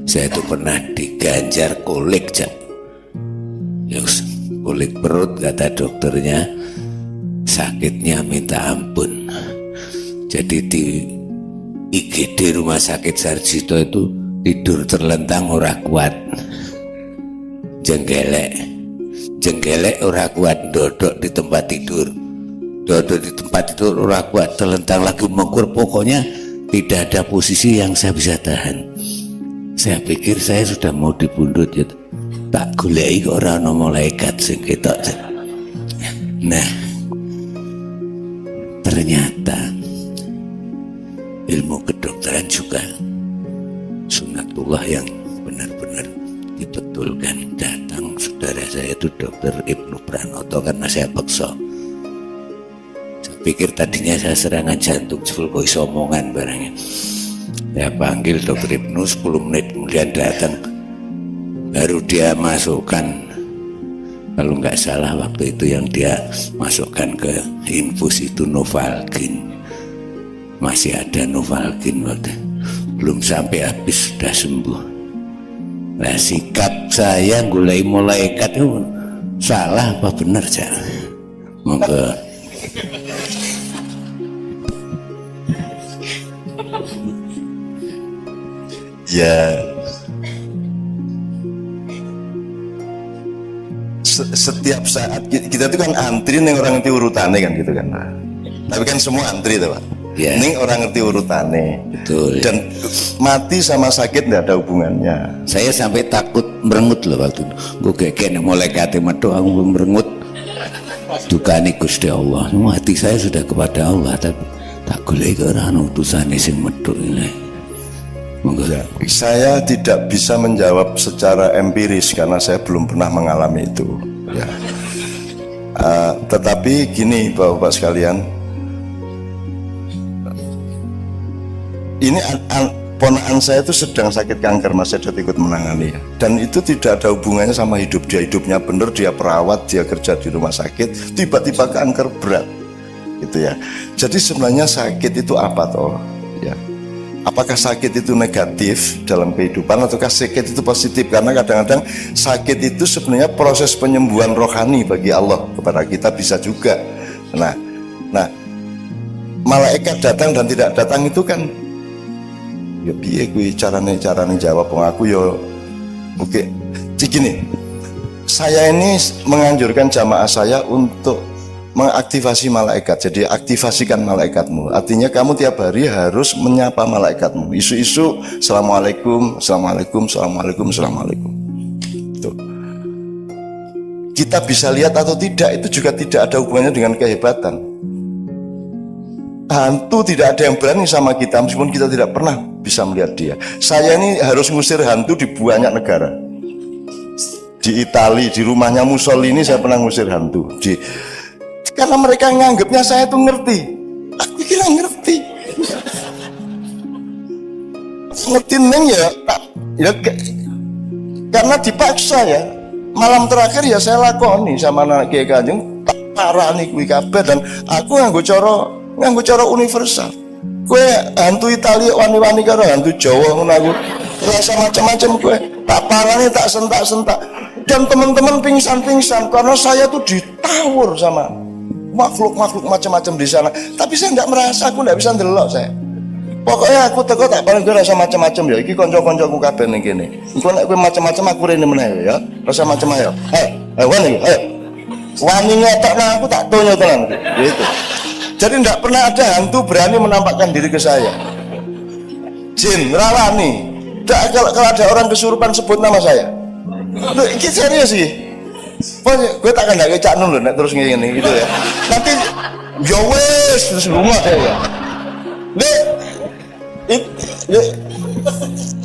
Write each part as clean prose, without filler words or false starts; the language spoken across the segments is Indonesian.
Saya itu pernah diganjar kolik, Cak. Kolik perut, kata dokternya, sakitnya minta ampun. Jadi di IGD Rumah Sakit Sarjito itu tidur terlentang ora kuat, jenggelek ora kuat, dodok di tempat tidur ora kuat, terlentang lagi mengukur. Pokoknya tidak ada posisi yang saya bisa tahan. Saya pikir saya sudah mau dibundut ya, tak goleki kok ora ana malaikat sing ketok. Nah, ternyata ilmu kedokteran juga sunatullah yang benar-benar dibetulkan. Datang saudara saya itu Dokter Ibnu Pranoto karena saya paksa. Saya pikir tadinya saya serangan jantung, sebelum kok iso omongan barangnya. Saya panggil Dokter Ibnu, 10 menit kemudian datang. Baru dia masukkan, kalau nggak salah waktu itu yang dia masukkan ke infus itu Novalgin. Masih ada Novalgin waktu, belum sampai habis sudah sembuh. Nah, sikap saya mulai malaikat itu salah apa benar, Cak? Monggo. Ya, setiap saat kita itu kan antri nih, orang ngerti urutannya kan gitu kan. Tapi kan semua antri tuh Pak. Yeah. Ini orang ngerti urutannya. Betul. Dan mati sama sakit tidak ada hubungannya. Saya sampai takut merengut loh waktu itu. Gue kayak malaikat metu, aku merengut. Dukani Gusti Allah. Hati saya sudah kepada Allah, tapi tak boleh ke orang utusan sing metu ini. Ya, saya tidak bisa menjawab secara empiris karena saya belum pernah mengalami itu. Ya. Tetapi gini Bapak-bapak sekalian, ini ponakan saya itu sedang sakit kanker, Mas, saya ikut menangani ya. Dan itu tidak ada hubungannya sama hidup dia. Hidupnya bener, dia perawat, dia kerja di rumah sakit, tiba-tiba kanker berat gitu ya. Jadi sebenarnya sakit itu apa toh ya? Apakah sakit itu negatif dalam kehidupan ataukah sakit itu positif? Karena kadang-kadang sakit itu sebenarnya proses penyembuhan rohani bagi Allah kepada kita, bisa juga. Nah, malaikat datang dan tidak datang itu kan ya piye kuwi carane jawab aku ya oke. Gini, saya ini menganjurkan jamaah saya untuk mengaktifasi malaikat. Jadi aktivasikan malaikatmu. Artinya kamu tiap hari harus menyapa malaikatmu. Isu-isu assalamualaikum, assalamualaikum, assalamualaikum, assalamualaikum. Tuh. Kita bisa lihat atau tidak itu juga tidak ada hubungannya dengan kehebatan. Hantu tidak ada yang berani sama kita meskipun kita tidak pernah bisa melihat dia. Saya ini harus ngusir hantu di banyak negara. Di Italia, di rumahnya Mussolini saya pernah ngusir hantu. Karena mereka nganggapnya saya tuh ngerti. Aku kira ngerti. Ngerti neng ya karena dipaksa ya. Malam terakhir ya saya lakoni sama anak Kiai Kanjeng, parah nih kuwi kabeh, dan aku nganggo cara universal. Kue hantu Italia wani-wani karo hantu Jawa ngono, aku rasa macam-macam kue. Tak parane tak sentak-sentak. Dan teman-teman pingsan-pingsan karena saya tuh ditawur sama makhluk-makhluk macam-macam di sana. Tapi saya nggak merasa, aku nggak bisa ndelok saya. Pokoknya aku teko tak paling rasa macam-macam ya. Iki kanca-kancaku kabeh ning kene. Engko nek kowe macam-macam aku rene meneh ya. Rasa macam ayo. Wani, ayo. Wani ngetokno aku tak tonyo tenan gitu. Jadi tidak pernah ada hantu berani menampakkan diri ke saya. Jin, rawani. Kalau ada orang kesurupan sebut nama saya. Loh, ini serius sih. Gue tak akan kayak Cak Nun loh, terus ngene gitu ya. Nanti ya wes terus rumah ya.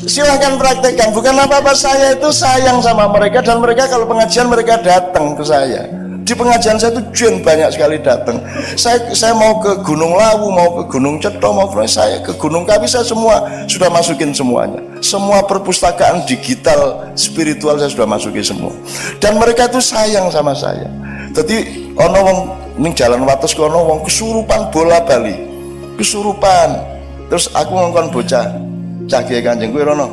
Silahkan praktekkan. Bukan apa-apa, saya itu sayang sama mereka, dan mereka kalau pengajian mereka datang ke saya. Di pengajian saya itu jin banyak sekali datang. Saya mau ke Gunung Lawu, mau ke Gunung Ceto, mau saya ke Gunung Kawi, saya semua sudah masukin semuanya. Semua perpustakaan digital spiritual saya sudah masukin semua. Dan mereka itu sayang sama saya. Jadi ono wong ning jalan wates kono wong kesurupan bola bali. Kesurupan. Terus aku ngongkon bocah, cah Kiai Kanjeng kuwi rono.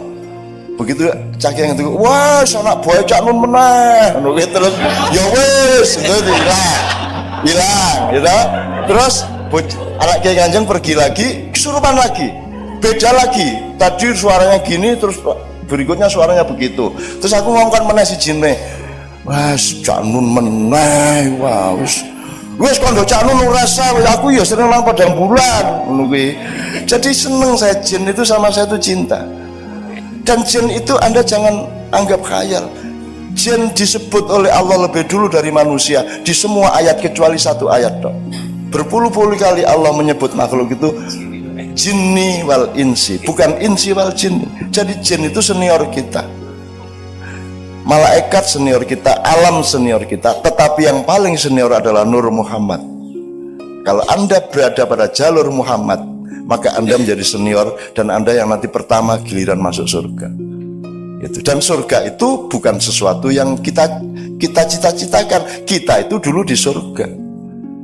Begitu cakeng itu, wah anak boy cak nun meneh, terus ya wis itu hilang, gitu. Terus anak Kiai Kanjeng pergi lagi, kesurupan lagi, beda lagi. Tadi suaranya gini, terus berikutnya suaranya begitu. Terus aku ngomongkan meneh si jinne, wah cak nun meneh, wah wis kondo cak nun rasa, aku ya sering nang padang bulan, jadi seneng saya jin itu sama saya itu cinta. Dan jin itu Anda jangan anggap khayal. Jin disebut oleh Allah lebih dulu dari manusia di semua ayat kecuali satu ayat dok. Berpuluh-puluh kali Allah menyebut makhluk itu jinni wal insi, bukan insi wal jinni. Jadi jin itu senior kita, malaikat senior kita, alam senior kita, tetapi yang paling senior adalah Nur Muhammad. Kalau Anda berada pada jalur Muhammad, maka Anda menjadi senior dan Anda yang nanti pertama giliran masuk surga. Itu. Dan surga itu bukan sesuatu yang kita cita-citakan. Kita itu dulu di surga.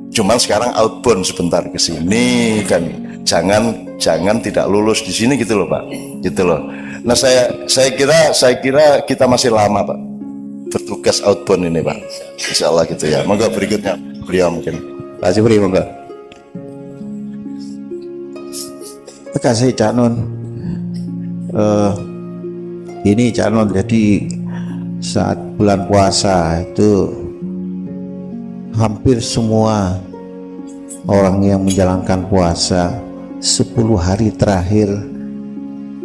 Cuman sekarang outbound sebentar ke sini dan jangan tidak lulus di sini gitu loh Pak. Gitu loh. Nah saya kira kita masih lama Pak bertugas outbound ini Pak. Insya Allah gitu ya. Monggo berikutnya beliau mungkin. Pak Jibri monggo. Terima kasih Cak Nun. Ini Cak Nun, jadi saat bulan puasa itu hampir semua orang yang menjalankan puasa 10 hari terakhir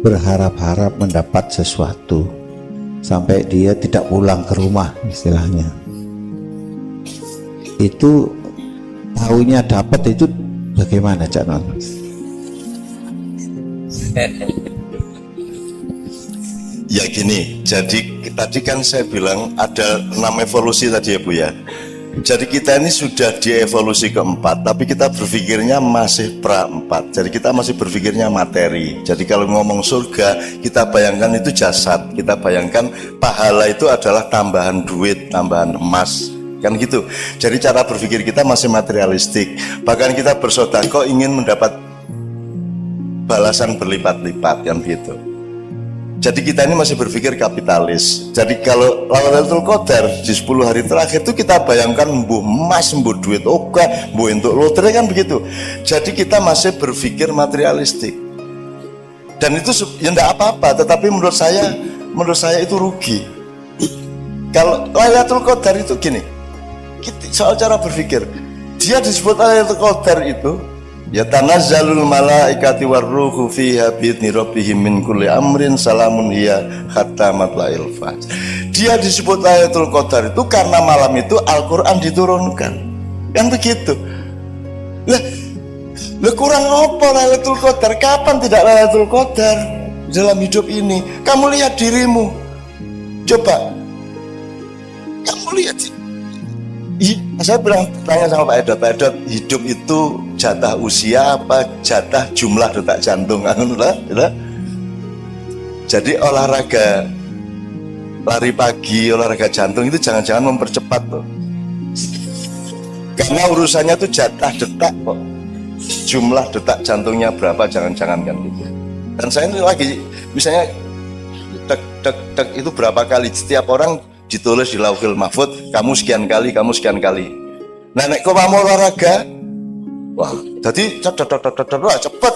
berharap-harap mendapat sesuatu sampai dia tidak pulang ke rumah istilahnya. Itu tahunya dapat itu bagaimana Cak Nun? Ya gini, jadi tadi kan saya bilang ada 6 evolusi tadi ya Bu ya. Jadi kita ini sudah di evolusi keempat, tapi kita berpikirnya masih pra-4. Jadi kita masih berpikirnya materi. Jadi kalau ngomong surga, kita bayangkan itu jasad. Kita bayangkan pahala itu adalah tambahan duit, tambahan emas, kan gitu. Jadi cara berpikir kita masih materialistik. Bahkan kita bersedekah ingin mendapat balasan berlipat-lipat, kan gitu. Jadi kita ini masih berpikir kapitalis. Jadi kalau Lailatul Qadar di 10 hari terakhir itu kita bayangkan mbuh emas, mbuh duit oke, mbuh untuk lotre, kan begitu. Jadi kita masih berpikir materialistik. Dan itu ya enggak apa-apa, tetapi menurut saya itu rugi. Kalau Lailatul Qadar itu gini, soal cara berpikir, dia disebut Lailatul Qadar itu ya tanazzalul malaikati warruhu fiha bi'idzni rabbihim min kulli amrin salamun hiya hatta matla'il fajr. Dia disebut Lailatul Qadar itu karena malam itu Al-Qur'an diturunkan. Kan begitu. Lah kurang apa Lailatul Qadar? Kapan tidak Lailatul Qadar dalam hidup ini? Kamu lihat dirimu. Coba. Kamu lihat sih. Saya bilang tanya sama Pak Edot, hidup itu jatah usia apa jatah jumlah detak jantung? Jadi olahraga lari pagi, olahraga jantung itu jangan-jangan mempercepat tuh. Karena urusannya tuh jatah detak kok. Jumlah detak jantungnya berapa, jangan-jangan kan gitu. Dan saya ini lagi misalnya dek itu berapa kali, setiap orang ditulis di Lauhul Mahfuz, kamu sekian kali, kamu sekian kali. Nah, nek kau mau olahraga, wah, jadi cepet.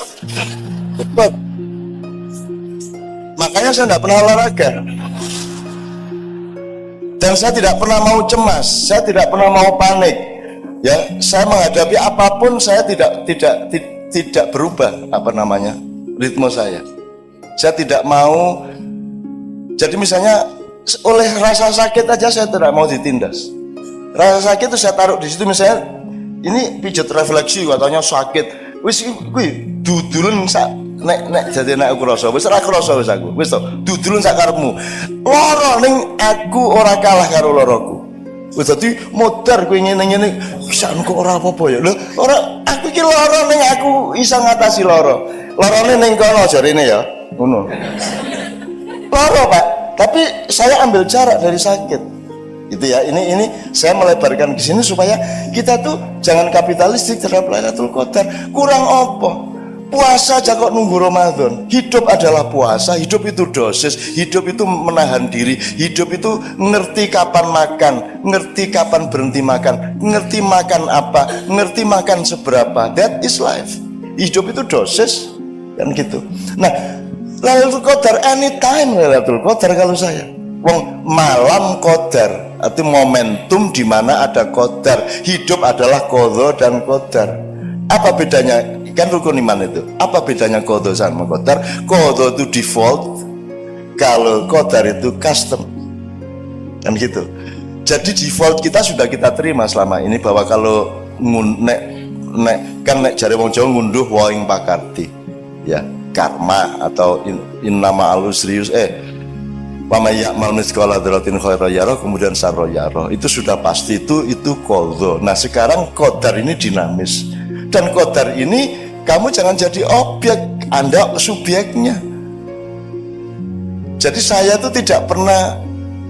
Makanya saya tidak pernah olahraga. Dan saya tidak pernah mau cemas, saya tidak pernah mau panik. Ya, saya menghadapi apapun saya tidak berubah ritme saya. Saya tidak mau. Jadi misalnya oleh rasa sakit aja saya tidak mau ditindas. Rasa sakit itu saya taruh di situ, misalnya ini pijat refleksi katanya sakit. Wis kuwi dudulun sak nek jadi nek aku rasa wis ora krasa wis aku. Wis to, dudulun sak karepmu. Lara ning aku ora kalah karo laraku. Wis dadi modar kuwi ngene-ngene bisa kok ora apa-apa ya. Lho, ora aku iki lara ning aku iso ngatasi lara. Larane ning kono jarine ya. Ngono. Lara, Pak. Tapi saya ambil jarak dari sakit, gitu ya. Ini saya melebarkan ke sini supaya kita tuh jangan kapitalistik terhadap Lailatul Qadar. Kurang apa? Puasa aja kok nunggu Ramadan. Hidup adalah puasa, hidup itu dosis, hidup itu menahan diri, hidup itu ngerti kapan makan, ngerti kapan berhenti makan, ngerti makan apa, ngerti makan seberapa. That is life. Hidup itu dosis, kan gitu. Nah, Lailatul Qadar anytime Lailatul Qadar kalau saya. Wong malam qadar, arti momentum di mana ada qadar. Hidup adalah qadha dan qadar. Apa bedanya? Kan rukun iman itu. Apa bedanya qadha sama qadar? Qadha itu default, kalau qadar itu custom. Kan gitu. Jadi default kita sudah kita terima selama ini bahwa kalau nek jare wong Jawa ngunduh waing pakarti. Ya, karma atau innama alusrius wa may ya'mal mithqala dzarratin khairan yarah, kemudian sarra yarah. Itu sudah pasti itu qadha. Nah, sekarang qadar ini dinamis. Dan qadar ini kamu jangan jadi objek, Anda subjeknya. Jadi saya tuh tidak pernah,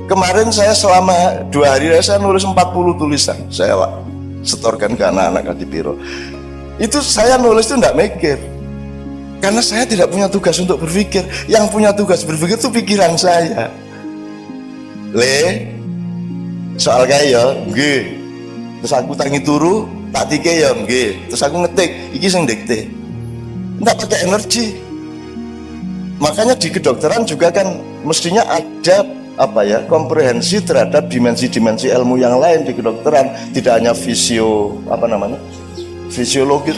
kemarin saya selama 2 hari saya nulis 40 tulisan. Saya setorkan ke anak-anak Kadipiro. Itu saya nulis itu enggak mikir. Karena saya tidak punya tugas untuk berpikir. Yang punya tugas berpikir itu pikiran saya. Soal kaya, nggih. Terus aku tangi turu, tak tike ya nggih. Terus aku ngetik, iki sing dikte. Enggak pakai energi. Makanya di kedokteran juga kan mestinya ada komprehensi terhadap dimensi-dimensi ilmu yang lain di kedokteran, tidak hanya fisiologi,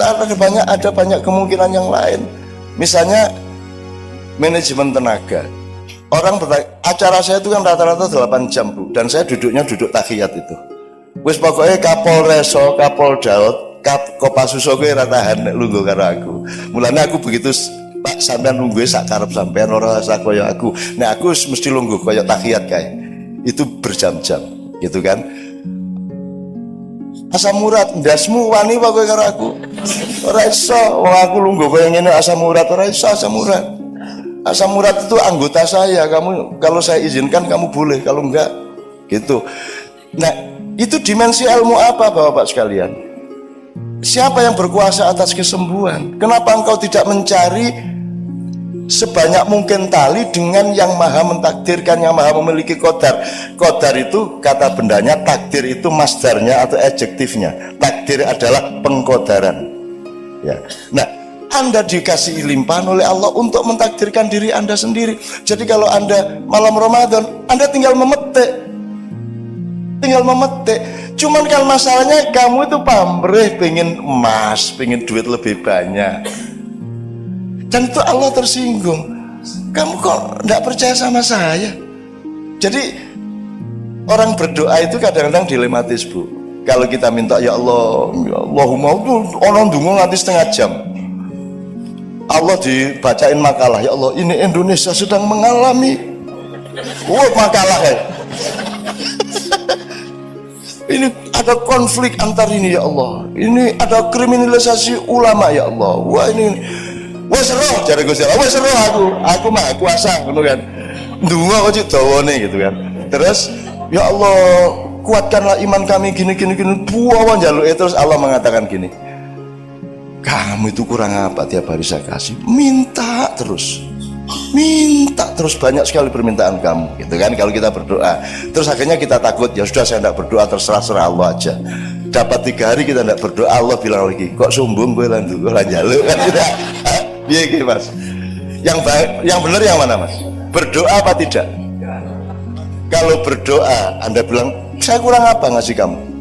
ada banyak kemungkinan yang lain. Misalnya manajemen tenaga. Orang acara saya itu kan rata-rata 8 jam, Bu, dan saya duduk tahiyat itu. Wis pokoknya Kapolreso, Kapoldaud, Kopasuso kowe ora tahan nek lungguh karo aku. Mulane aku begitu Pak sampean lungguhe sak karep sampean ora sak kaya aku. Nek aku mesti lungguh kaya tahiyat kae. Itu berjam-jam, gitu kan. Asam urat ndasmu wani apa kowe karo aku? Ora iso, wong aku lungguh kaya ngene asam urat ora iso asam urat. Asam urat itu anggota saya, kamu kalau saya izinkan kamu boleh, kalau enggak gitu. Nah, itu dimensi ilmu apa Bapak-bapak sekalian? Siapa yang berkuasa atas kesembuhan? Kenapa engkau tidak mencari sebanyak mungkin tali dengan yang maha mentakdirkan, yang maha memiliki qadar? Qadar itu kata bendanya, takdir itu masdarnya atau adjektifnya. Takdir adalah pengqadaran. Ya. Nah, Anda dikasih limpahan oleh Allah untuk mentakdirkan diri Anda sendiri. Jadi kalau Anda malam Ramadan, Anda tinggal memetik. Cuman kan masalahnya kamu itu pamrih, pengen emas, pengen duit lebih banyak, dan itu Allah tersinggung. Kamu kok tidak percaya sama saya? Jadi orang berdoa itu kadang-kadang dilematis, Bu. Kalau kita minta ya Allah, ya Allahumma, orang dungu nanti setengah jam. Allah dibacain makalah, ya Allah ini Indonesia sedang mengalami makalah ya. Ini ada konflik antar ini ya Allah. Ini ada kriminalisasi ulama ya Allah. Wah ini wes roh jare Gusti Allah. Wes roh aku mah kuasa ngono kan. Ndonga kok cek dawane gitu kan. Terus ya Allah kuatkanlah iman kami gini. Buah njaluk terus Allah mengatakan gini. Kamu itu kurang apa tiap hari saya kasih? Minta terus banyak sekali permintaan kamu, gitu kan? Kalau kita berdoa, terus akhirnya kita takut, ya sudah saya tidak berdoa, terserah Allah aja. Dapat 3 hari kita tidak berdoa, Allah bilang lagi, kok sombong gue lanjaluk kan tidak? Iya gitu Mas. Yang benar yang mana Mas? Berdoa apa tidak? Kalau berdoa, Anda bilang saya kurang apa ngasih kamu?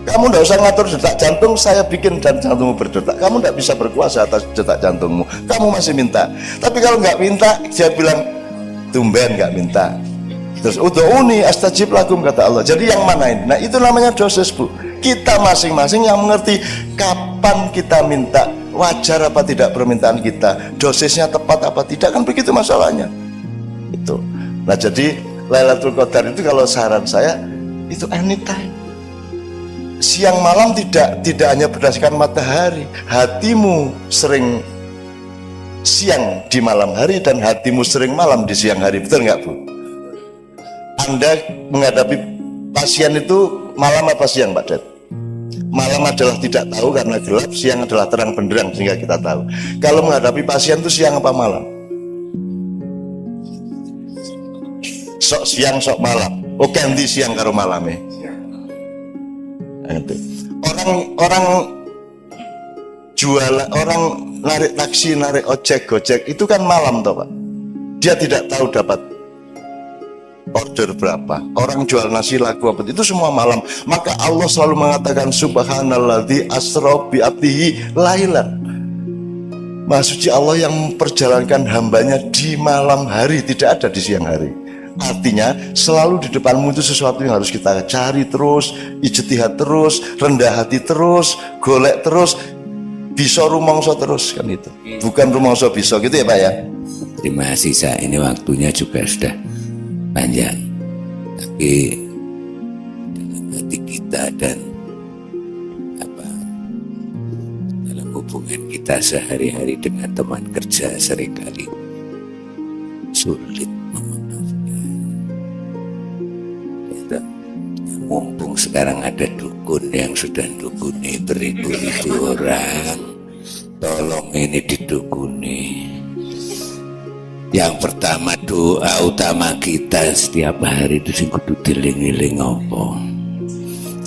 Kamu tidak usah ngatur detak jantung, saya bikin dan jantungmu berdetak. Kamu tidak bisa berkuasa atas detak jantungmu. Kamu masih minta. Tapi kalau nggak minta, dia bilang tumben nggak minta. Terus ud'uni astajib lakum kata Allah. Jadi yang mana ini? Nah itu namanya dosis, Bu. Kita masing-masing yang mengerti kapan kita minta, wajar apa tidak permintaan kita, dosisnya tepat apa tidak, kan begitu masalahnya. Itu. Nah jadi Lailatul Qadar itu kalau saran saya itu anytime. Siang malam tidak hanya berdasarkan matahari. Hatimu sering siang di malam hari dan hatimu sering malam di siang hari. Betul nggak Bu? Anda menghadapi pasien itu malam apa siang Pak Dad? Malam adalah tidak tahu karena gelap, siang adalah terang benderang sehingga kita tahu. Kalau menghadapi pasien itu siang apa malam? Sok siang sok malam. Oh ganti siang karo malam ya. Nah, itu. Orang jualan, orang narik taksi, narik ojek, gojek itu kan malam toh Pak. Dia tidak tahu dapat order berapa. Orang jual nasi laku apa itu semua malam. Maka Allah selalu mengatakan subhanalladzi asra bi abdihi lailan. Maha suci Allah yang memperjalankan hambanya di malam hari, tidak ada di siang hari. Artinya selalu di depanmu itu sesuatu yang harus kita cari terus, ijtihad terus, rendah hati terus, golek terus, bisa rumangsa terus kan itu. Bukan rumangsa bisa gitu ya Pak ya. Terima kasih, ini waktunya juga sudah panjang, tapi dalam hati kita dan dalam hubungan kita sehari-hari dengan teman kerja seringkali sulit memaafkan. Mumpung sekarang ada dukun yang sudah dukuni beribu-ribu orang, tolong ini didukuni. Yang pertama, doa utama kita setiap hari itu sing kudu dieling-eling apa.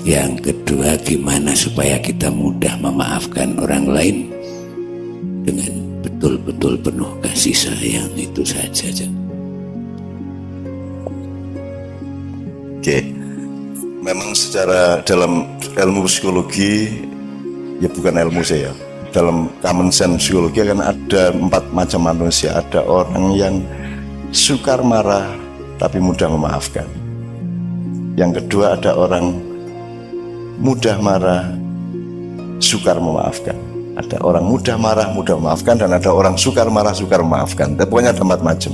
Yang kedua, gimana supaya kita mudah memaafkan orang lain dengan betul-betul penuh kasih sayang, itu saja. Oke. Memang secara dalam ilmu psikologi, ya bukan ilmu saya, dalam common sense psikologi kan ada 4 macam manusia. Ada orang yang sukar marah tapi mudah memaafkan. Yang kedua ada orang mudah marah, sukar memaafkan. Ada orang mudah marah, mudah memaafkan, dan ada orang sukar marah, sukar memaafkan. Tapi pokoknya ada 4 macam.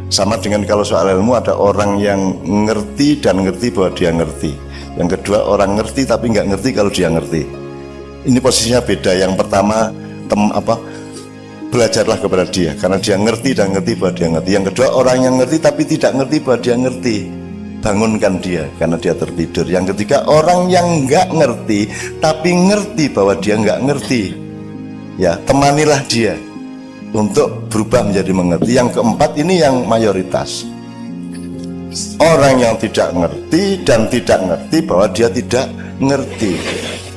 Sama dengan kalau soal ilmu, ada orang yang ngerti dan ngerti bahwa dia ngerti. Yang kedua orang ngerti tapi nggak ngerti kalau dia ngerti. Ini posisinya beda. Yang pertama belajarlah kepada dia karena dia ngerti dan ngerti bahwa dia ngerti. Yang kedua orang yang ngerti tapi tidak ngerti bahwa dia ngerti, bangunkan dia karena dia tertidur. Yang ketiga orang yang nggak ngerti tapi ngerti bahwa dia nggak ngerti, ya temanilah dia untuk berubah menjadi mengerti. Yang keempat ini yang mayoritas, orang yang tidak ngerti dan tidak ngerti bahwa dia tidak ngerti.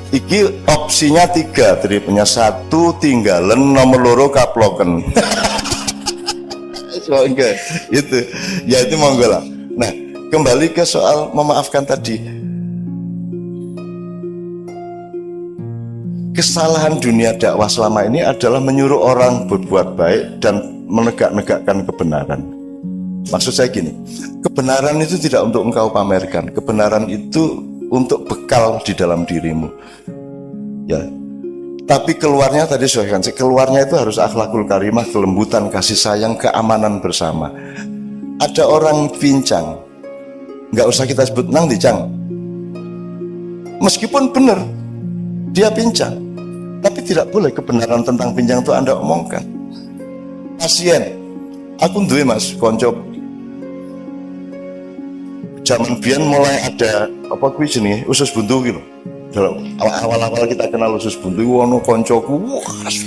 Iki opsinya 3, dari punya 1 tinggalan, nomor 2 kaploken. So, itu ya itu monggo lah. Nah, kembali ke soal memaafkan tadi. Kesalahan dunia dakwah selama ini adalah menyuruh orang berbuat baik dan menegak-negakkan kebenaran. Maksud saya gini, kebenaran itu tidak untuk engkau pamerkan, kebenaran itu untuk bekal di dalam dirimu, ya. Tapi keluarnya tadi saya keluarnya itu harus akhlakul karimah, kelembutan, kasih sayang, keamanan bersama. Ada orang pincang, nggak usah kita sebut nang dicang, meskipun benar dia pincang, tapi tidak boleh kebenaran tentang pincang itu Anda omongkan. Pasien, aku duwe Mas konco zaman biyen mulai ada apa kuwi jenenge usus buntu gitu. Awal-awal kita kenal usus buntu ono koncoku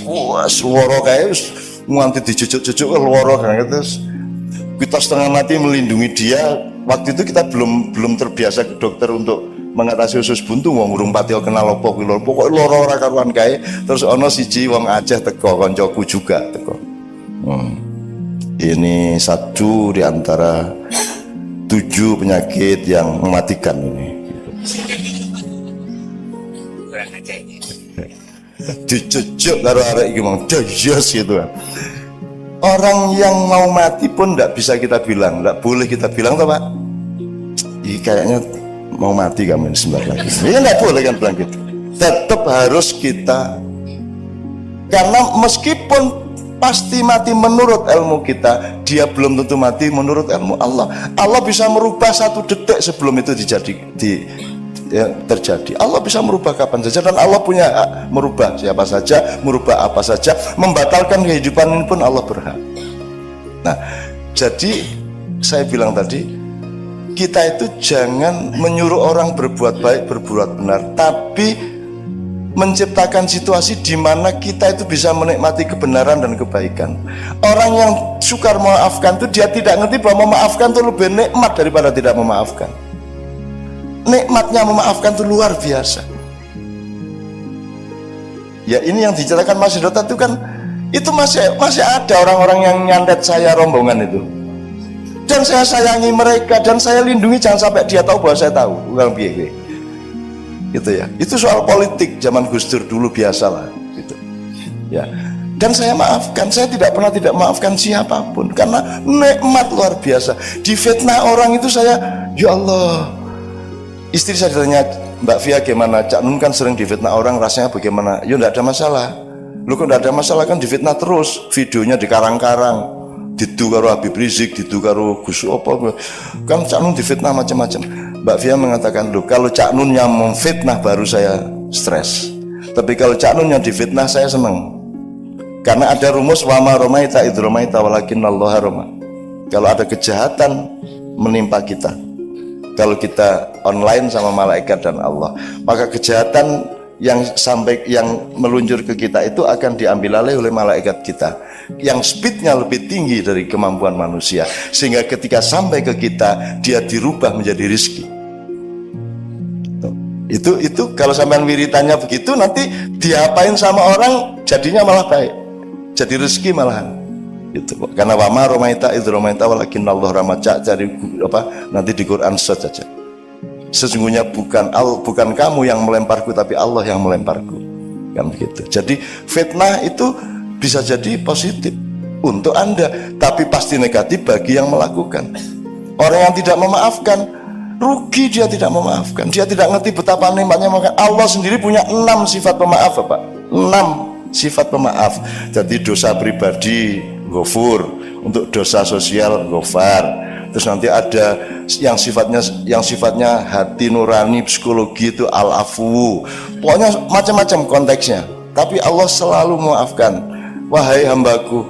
wah swara kae wis nganti dijujuk-jujuk loro kan terus kita setengah mati melindungi dia. Waktu itu kita belum terbiasa ke dokter untuk mengatasi usus buntu, wong urung pati kenal apa kuwi lho. Pokoke lara ora karuan kae. Terus ana siji wong Aceh teko, kancaku juga teko. Ini 1 di antara 7 penyakit yang mematikan ini. Dicucuk karo arek iki mong dayas gitu kan. Orang yang mau mati pun tidak bisa kita bilang, tidak boleh kita bilang toh Pak. Ih kayaknya mau mati kamu sebentar lagi. Ini nggak boleh kan bilang gitu. Tetap harus kita, karena meskipun pasti mati menurut ilmu kita, dia belum tentu mati menurut ilmu Allah. Allah bisa merubah 1 detik sebelum itu terjadi. Allah bisa merubah kapan saja, dan Allah punya hak merubah siapa saja, merubah apa saja, membatalkan kehidupan ini pun Allah berhak. Nah, jadi saya bilang tadi, kita itu jangan menyuruh orang berbuat baik, berbuat benar, tapi menciptakan situasi di mana kita itu bisa menikmati kebenaran dan kebaikan. Orang yang sukar memaafkan itu dia tidak ngerti bahwa memaafkan itu lebih nikmat daripada tidak memaafkan. Nikmatnya memaafkan itu luar biasa. Ya ini yang diceritakan Mas Hidota itu kan, itu masih ada orang-orang yang nyantet saya rombongan itu. Dan saya sayangi mereka dan saya lindungi, jangan sampai dia tahu bahwa saya tahu. Bukan biaya. Gitu ya. Itu soal politik zaman Gus Dur dulu biasalah gitu. Ya. Dan saya maafkan, saya tidak pernah tidak maafkan siapapun karena nikmat luar biasa. Difitnah orang itu saya, ya Allah. Istri saya ditanya, Mbak Via gimana? Cak Nun kan sering difitnah orang, rasanya bagaimana? Ya enggak ada masalah. Lu kok enggak ada masalah, kan difitnah terus, videonya dikarang-karang. Didu karo Habib Rizik, didu karo Gus apa, kan Cak Nun difitnah macam-macam. Mbak Via mengatakan, loh kalau Cak Nun yang memfitnah baru saya stres, tapi kalau Cak Nun yang difitnah saya senang, karena ada rumus wama romaita idh romaita walakinnallaha roma. Kalau ada kejahatan menimpa kita, kalau kita online sama malaikat dan Allah, maka kejahatan yang meluncur ke kita itu akan diambil alih oleh malaikat kita yang speednya lebih tinggi dari kemampuan manusia, sehingga ketika sampai ke kita dia dirubah menjadi rizki. Itu kalau sampean wiritannya begitu, nanti diapain sama orang jadinya malah baik, jadi rezeki malahan. Itu karena wama romaita idh romaita walakinnallaha rama. Cari apa nanti di Quran saja. Sesungguhnya bukan kamu yang melemparku, tapi Allah yang melemparku, kan begitu. Jadi fitnah itu bisa jadi positif untuk Anda, tapi pasti negatif bagi yang melakukan. Orang yang tidak memaafkan, rugi dia tidak memaafkan. Dia tidak ngerti betapa nikmatnya memaafkan. Allah sendiri punya 6 sifat pemaaf, Bapak. 6 sifat pemaaf. Jadi dosa pribadi Ghafur, untuk dosa sosial Ghafar. Terus nanti ada yang sifatnya hati nurani, psikologi itu al-afu. Pokoknya macam-macam konteksnya. Tapi Allah selalu memaafkan. Wahai hambaku,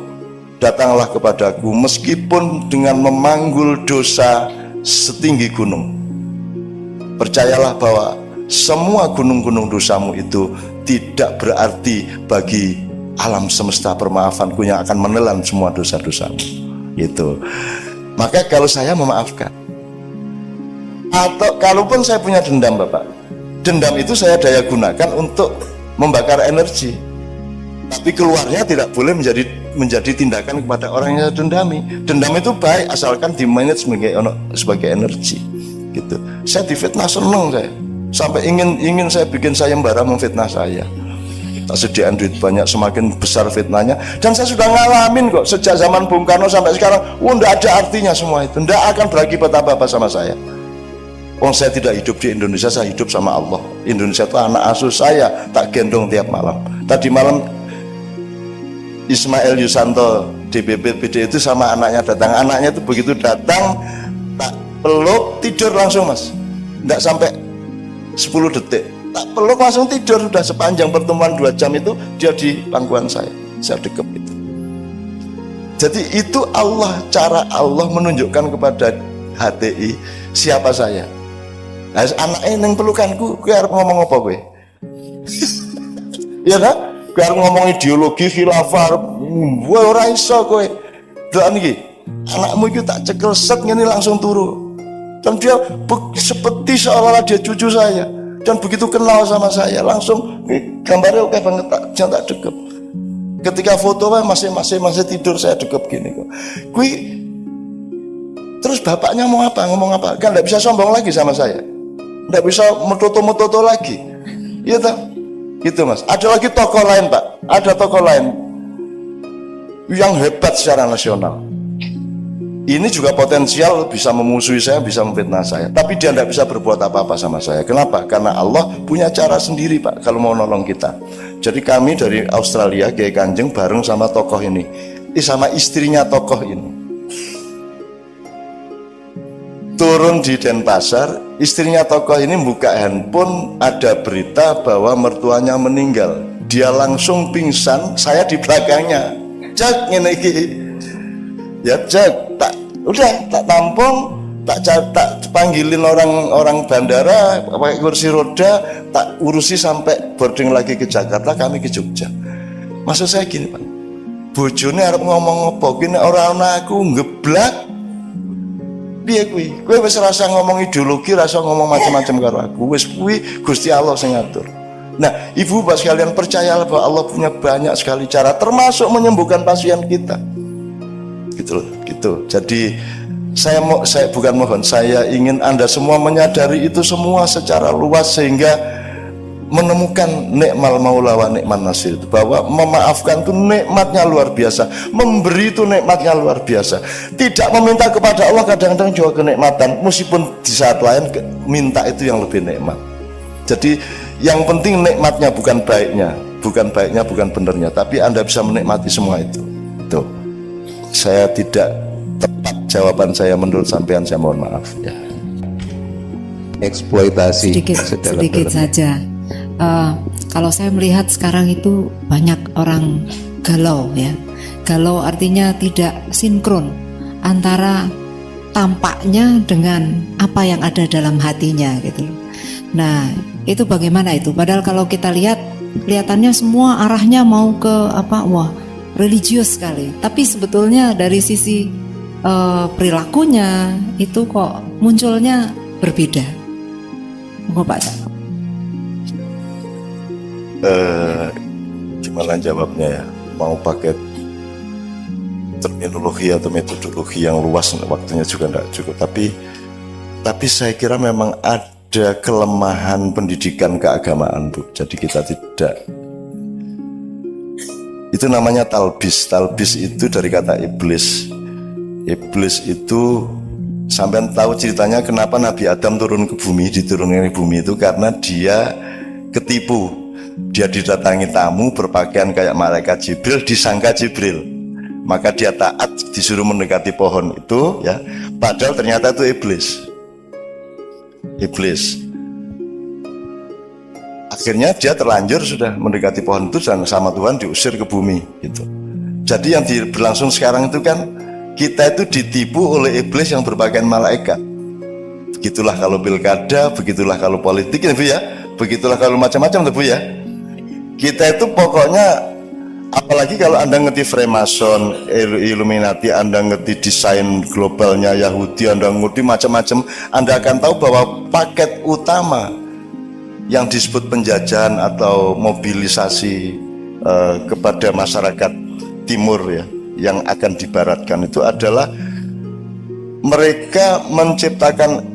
datanglah kepadaku meskipun dengan memanggul dosa setinggi gunung. Percayalah bahwa semua gunung-gunung dosamu itu tidak berarti bagi alam semesta permaafanku yang akan menelan semua dosa-dosamu. Gitu. Maka kalau saya memaafkan, atau kalaupun saya punya dendam, Bapak, dendam itu saya daya gunakan untuk membakar energi, tapi keluarnya tidak boleh menjadi tindakan kepada orang yang saya dendami. Dendam itu baik asalkan dimanage sebagai energi. Gitu. Saya difitnah seneng saya, sampai ingin saya bikin sayembara memfitnah saya. Tak sediakan duit banyak, semakin besar fitnahnya. Dan saya sudah ngalamin kok sejak zaman Bung Karno sampai sekarang. Tidak ada artinya semua itu, tidak akan berakibat apa-apa sama saya. Saya tidak hidup di Indonesia, saya hidup sama Allah. Indonesia itu anak asuh saya, tak gendong tiap malam. Tadi malam Ismail Yusanto DPP PD itu sama anaknya datang. Anaknya itu begitu datang, tak peluk, tidur langsung, Mas. Tidak sampai 10 detik, tak peluk langsung tidur. Sudah sepanjang pertemuan 2 jam itu dia di pangkuan saya dekep itu. Jadi itu Allah, cara Allah menunjukkan kepada HTI siapa saya. Nah, anaknya yang pelukanku, gue harus ngomong apa gue? Iya kan? Gue harus ngomong ideologi khilafah, gue ora iso gue. Doan iki, anakmu itu tak cekel set ngene langsung turu. Dan dia seperti seolah-olah dia cucu saya. Dan begitu kenal sama saya langsung gambarnya oke banget, tak dekep. Ketika foto masih tidur saya dekep gini kok. Kui terus bapaknya mau apa, ngomong apa? Kan tidak bisa sombong lagi sama saya, tidak bisa metoto lagi. Iya tak? Gitu, Mas. Ada lagi tokoh lain, Pak. Ada tokoh lain yang hebat secara nasional. Ini juga potensial bisa memusuhi saya, bisa memfitnah saya. Tapi dia tidak bisa berbuat apa-apa sama saya. Kenapa? Karena Allah punya cara sendiri, Pak, kalau mau nolong kita. Jadi kami dari Australia, Kiai Kanjeng bareng sama tokoh ini, sama istrinya tokoh ini, turun di Denpasar. Istrinya tokoh ini buka handphone, ada berita bahwa mertuanya meninggal. Dia langsung pingsan, saya di belakangnya. Cek ngene iki. Ya cek, tak tampung, tak panggilin orang bandara pakai kursi roda, tak urusi sampai boarding lagi ke Jakarta, kami ke Jogja. Maksud saya gini Pak, bojone arep ngomong apa ki nek ora ana aku ngeblak piye kuwi? Kowe wis rasa ngomong ideologi, rasa ngomong macam-macam karo aku. Wis kuwi Gusti Allah sing ngatur. Nah, Ibu Bapak sekalian, percayalah bahwa Allah punya banyak sekali cara, termasuk menyembuhkan pasien kita. Gitu loh, gitu. Jadi saya bukan mohon, saya ingin Anda semua menyadari itu semua secara luas sehingga menemukan nikmal maula wa nikman nasir, bahwa memaafkan itu nikmatnya luar biasa, memberi itu nikmatnya luar biasa. Tidak meminta kepada Allah kadang-kadang juga kenikmatan, meskipun di saat lain minta itu yang lebih nikmat. Jadi yang penting nikmatnya, bukan baiknya, bukan benernya, tapi Anda bisa menikmati semua itu. Tuh, saya tidak tepat jawaban saya menurut sampean, saya mohon maaf ya. Eksploitasi sedikit saja. Kalau saya melihat sekarang itu banyak orang galau ya. Galau artinya tidak sinkron antara tampaknya dengan apa yang ada dalam hatinya gitu. Nah, itu bagaimana itu? Padahal kalau kita lihat, kelihatannya semua arahnya mau ke apa? Wah, religius sekali. Tapi sebetulnya dari sisi perilakunya itu kok munculnya berbeda. Monggo Pak. Gimana jawabnya ya? Mau pakai terminologi atau metodologi yang luas, waktunya juga tidak cukup. Tapi saya kira memang ada kelemahan pendidikan keagamaan, Bu. Jadi kita tidak, itu namanya talbis. Talbis itu dari kata iblis. Iblis itu, sampean tahu ceritanya kenapa Nabi Adam turun ke bumi, diturunkan ke bumi itu karena dia ketipu. Dia didatangi tamu berpakaian kayak malaikat Jibril, disangka Jibril. Maka dia taat, disuruh mendekati pohon itu ya, padahal ternyata itu iblis. Akhirnya dia terlanjur sudah mendekati pohon itu dan sama Tuhan diusir ke bumi gitu. Jadi yang berlangsung sekarang itu kan, kita itu ditipu oleh iblis yang berpakaian malaikat. Begitulah kalau pilkada, begitulah kalau politik ya Bu ya, begitulah kalau macam-macam Bu ya. Kita itu pokoknya, apalagi kalau Anda ngerti Freemason, Illuminati, Anda ngerti desain globalnya Yahudi, Anda ngerti macam-macam, Anda akan tahu bahwa paket utama yang disebut penjajahan atau mobilisasi kepada masyarakat timur ya, yang akan dibaratkan itu adalah mereka menciptakan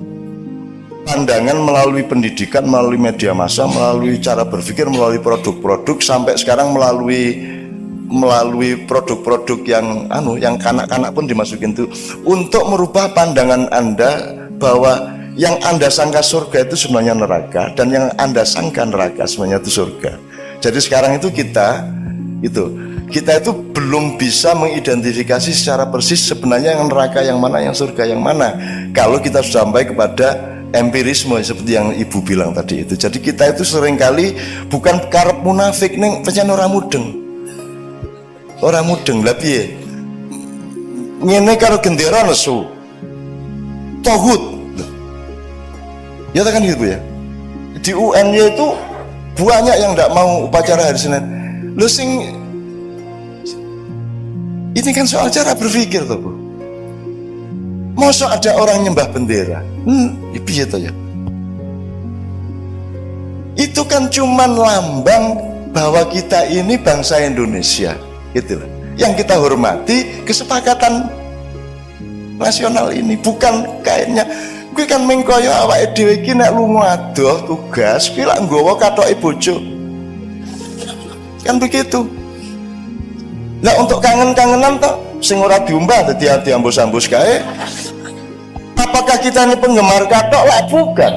pandangan melalui pendidikan, melalui media massa, melalui cara berpikir, melalui produk-produk, sampai sekarang melalui produk-produk yang kanak-kanak pun dimasukin itu, untuk merubah pandangan Anda bahwa yang Anda sangka surga itu sebenarnya neraka, dan yang Anda sangka neraka sebenarnya itu surga. Jadi sekarang itu kita itu belum bisa mengidentifikasi secara persis sebenarnya yang neraka yang mana, yang surga yang mana, kalau kita sudah sampai kepada empirisme seperti yang Ibu bilang tadi itu. Jadi kita itu seringkali bukan karep munafik ning pancen ora mudeng lah piye ngene karo gendera nesu tohut ya kan gitu ya. Di UNY itu banyak yang tidak mau upacara hari Senin. Lu sing ini kan soal cara berpikir tuh Bu. Masa ada orang nyembah bendera? Piye to ya? Itu kan cuman lambang bahwa kita ini bangsa Indonesia, gitu loh. Yang kita hormati kesepakatan nasional ini, bukan kayaknya kuwi kan mengkoyo awake dhewe iki nek lunga adoh tugas kuwi lak nggawa kathoke bojo. Kan begitu. Nah untuk kangen-kangenan toh sing ora diumbah dadi ambus-ambus kae. Apakah kita ini penggemar katok? Lah bukan.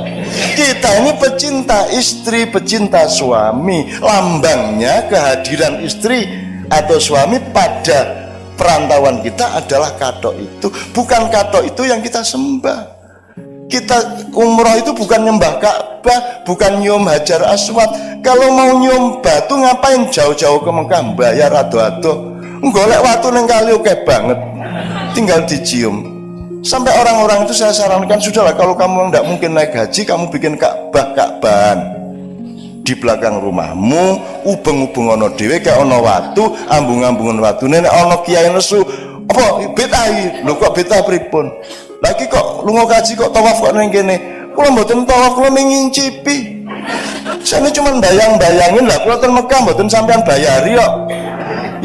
Kita ini pecinta istri, pecinta suami. Lambangnya kehadiran istri atau suami pada perantauan kita adalah katok itu. Bukan katok itu yang kita sembah. Kita umroh itu bukan nyembah Ka'bah, bukan nyium Hajar Aswad. Kalau mau nyium batu ngapain jauh-jauh ke Mekah, bayar ado-ado. Golek watu neng kali oke banget, tinggal dicium. Sampai orang-orang itu saya sarankan, sudahlah kalau kamu tidak mungkin naik haji, kamu bikin Ka'bahan di belakang rumahmu, ubeng-ubeng ono dhewe kayak ono watu, ambung-ambungan watu nenek ono kiai nesu apa bid'ah lho, kok bid'ah pripun lagi kok lunga kaji kok tawaf kok ning kene, kula mboten tawaf, kula ngincipi. Saya cuma bayang-bayangin lah, kula ten Mekah mboten sampean bayari kok.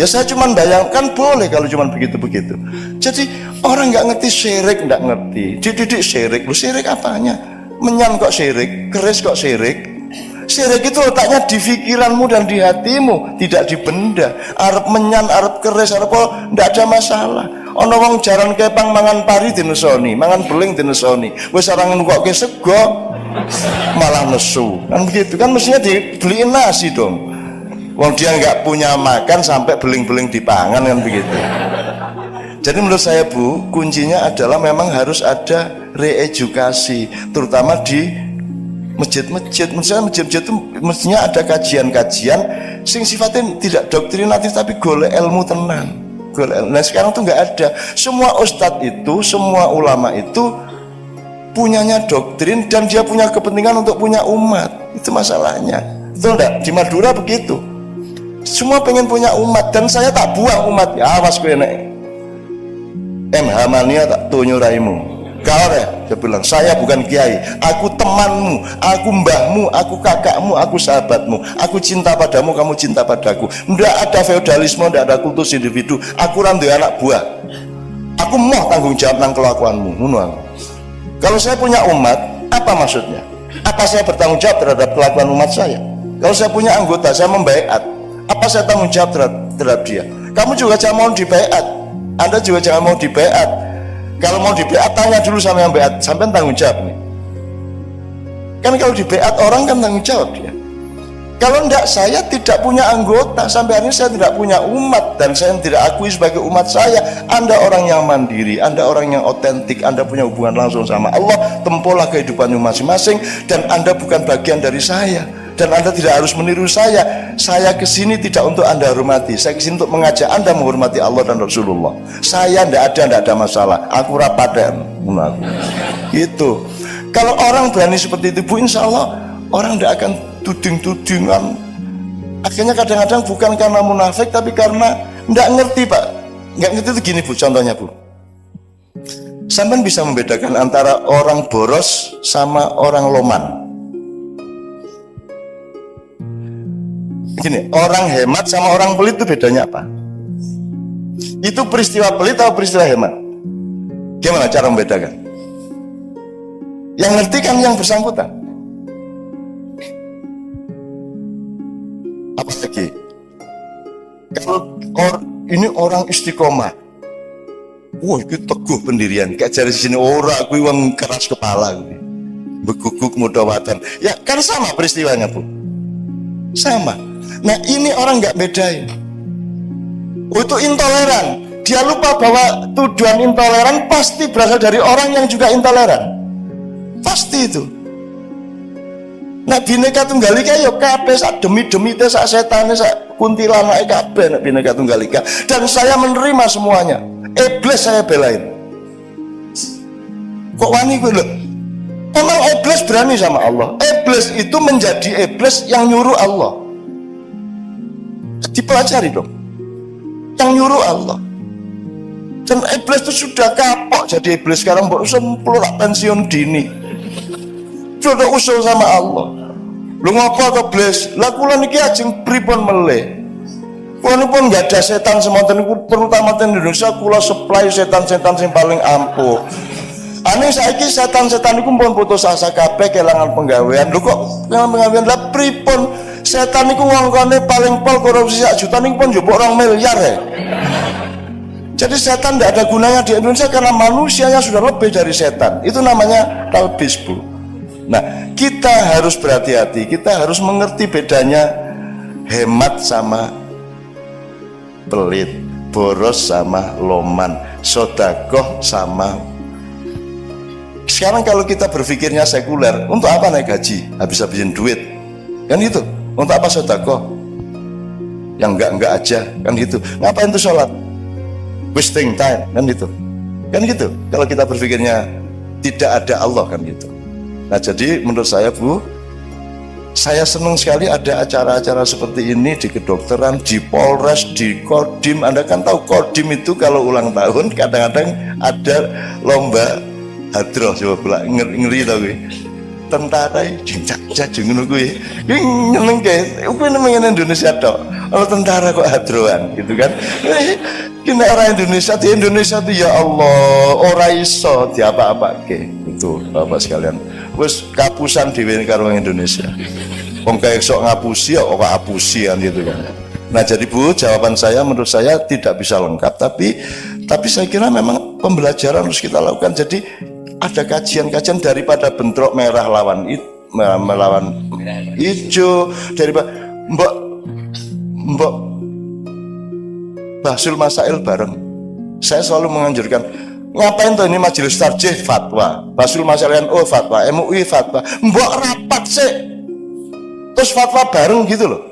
Ya saya cuma bayangkan boleh kalau cuma begitu-begitu. Jadi orang nggak ngerti syirik, nggak ngerti. Dididik syirik, lu syirik apanya? Menyan kok syirik, keris kok syirik. Syirik itu letaknya di pikiranmu dan di hatimu, tidak di benda. Arep menyan, arep keris, arep apa, nggak ada masalah. Ono wong jaran kepang mangan pari dinesoni, mangan beling dinesoni. Wis arang nukokke sego malah nesu. Kan begitu kan, mestinya dibeliin nasi dong. Wong dia nggak punya makan sampai beling-beling dipangan, kan begitu. Jadi menurut saya Bu, kuncinya adalah memang harus ada reedukasi, terutama di masjid-masjid. Menurut saya masjid-masjid itu mestinya ada kajian-kajian sing sifatnya tidak doktrinatif tapi golek ilmu tenan. Nah sekarang tuh nggak ada. Semua ustadz itu, semua ulama itu punyanya doktrin dan dia punya kepentingan untuk punya umat. Itu masalahnya. Betul enggak? Di Madura begitu. Semua pengen punya umat dan saya tak buang umat. Ya awas kowe nek MH mania tak tunyu raimu. Kau ya, dia bilang saya bukan kiai, aku temanmu, aku mbahmu, aku kakakmu, aku sahabatmu, aku cinta padamu, kamu cinta padaku. Nggak ada feodalisme, nggak ada kultus individu. Aku randu anak buah. Aku mau tanggung jawab nang kelakuanmu. Kalau saya punya umat, apa maksudnya? Apa saya bertanggung jawab terhadap kelakuan umat saya? Kalau saya punya anggota, saya membaiat. Apa saya tanggung jawab terhadap dia? Kamu juga jangan mau dibaiat. Anda juga jangan mau dibaiat. Kalau mau dibaiat, tanya dulu sama yang baiat. Sampai tanggung jawab nih. Kan kalau dibaiat orang kan tanggung jawab dia. Kalau enggak, saya tidak punya anggota. Sampai hari ini saya tidak punya umat. Dan saya tidak akui sebagai umat saya. Anda orang yang mandiri, Anda orang yang otentik, Anda punya hubungan langsung sama Allah. Tempohlah kehidupanmu masing-masing. Dan Anda bukan bagian dari saya. Dan Anda tidak harus meniru saya. Saya kesini tidak untuk Anda hormati. Saya kesini untuk mengajak Anda menghormati Allah dan Rasulullah. Saya tidak ada masalah. Aku rapaten. Gitu. Kalau orang berani seperti itu, Bu, insya Allah orang tidak akan tuding-tudingan. Akhirnya kadang-kadang bukan karena munafik, tapi karena tidak ngerti, Pak. Nggak ngerti itu gini, Bu, contohnya, Bu. Sampai bisa membedakan antara orang boros sama orang loman. Gini, orang hemat sama orang pelit itu bedanya apa? Itu peristiwa pelit atau peristiwa hemat? Gimana cara membedakan? Yang ngerti kan yang bersangkutan. Apalagi kalau ini orang istiqomah, wah itu teguh pendirian, kayak dari sini orang aku yang keras kepala, beguguk mudawatan. Ya kan sama peristiwanya, Bu, sama. Nah ini orang nggak bedain. Oh, itu intoleran. Dia lupa bahwa tujuan intoleran pasti berasal dari orang yang juga intoleran. Pasti itu. Nah Bhinneka Tunggal Ika yo kabeh sak demi-demi teh sak setane sak kuntilanake kabeh nek Bhinneka Tunggal Ika. Dan saya menerima semuanya. Iblis saya belain. Kok wani kowe lho? Memang iblis berani sama Allah. Iblis itu menjadi iblis yang nyuruh Allah. Dipelajari dong. Yang nyuruh Allah. Dan iblis itu sudah kapok jadi iblis. Sekarang mbok sempul pensiun dini. Sudah usul sama Allah. Lu ngapa to iblis? Lah kula niki ajeng pripun melih. Kula pun nggak ada setan semonten niku, terutama di Indonesia kula supply setan-setan sing paling ampuh. Ane saiki setan-setan niku pun putus asa kabeh kelangan penggawean. Lho kok kelangan penggawean? Lah pripun? Setan niku ngongkone paling pol korupsi 1 juta niku pun njupuk 2 miliar ya. Jadi setan tidak ada gunanya di Indonesia karena manusianya sudah lebih dari setan. Itu namanya talbis, Bu. Nah, kita harus berhati-hati. Kita harus mengerti bedanya hemat sama pelit, boros sama loman, sodakoh sama. Sekarang kalau kita berpikirnya sekuler, untuk apa naik haji? Habis-habisin duit, kan gitu. Untuk apa sodakoh? Yang enggak aja, kan gitu. Ngapain tuh sholat? Wasting time, kan gitu. Kan gitu. Kalau kita berpikirnya tidak ada Allah kan gitu. Nah jadi menurut saya Bu, saya senang sekali ada acara-acara seperti ini di kedokteran, di Polres, di Kodim. Anda kan tahu Kodim itu kalau ulang tahun kadang-kadang ada lomba hadroh, coba pula ngeri tau gue. Tentara jajeng ngono kuwi. Ki nyeneng ge, kuwi nang Indonesia tok. Kalau tentara kok hadroan gitu kan. Ki nek orang Indonesia di Indonesia tuh ya Allah, ora iso diapa-apake. Itu Bapak sekalian. Wis kapusan dhewe karo wong Indonesia. Wong kaya sok ngapusi ya ora apusian gitu kan. Nah jadi Bu, jawaban saya menurut saya tidak bisa lengkap, tapi saya kira memang pembelajaran harus kita lakukan. Jadi ada kajian-kajian daripada bentrok merah lawan melawan hijau, daripada mbok Basul Masail bareng. Saya selalu menganjurkan, ngapain tuh ini majelis tarjih fatwa, Basul Masail NU fatwa, MUI fatwa, mbok rapat sih terus fatwa bareng gitu loh.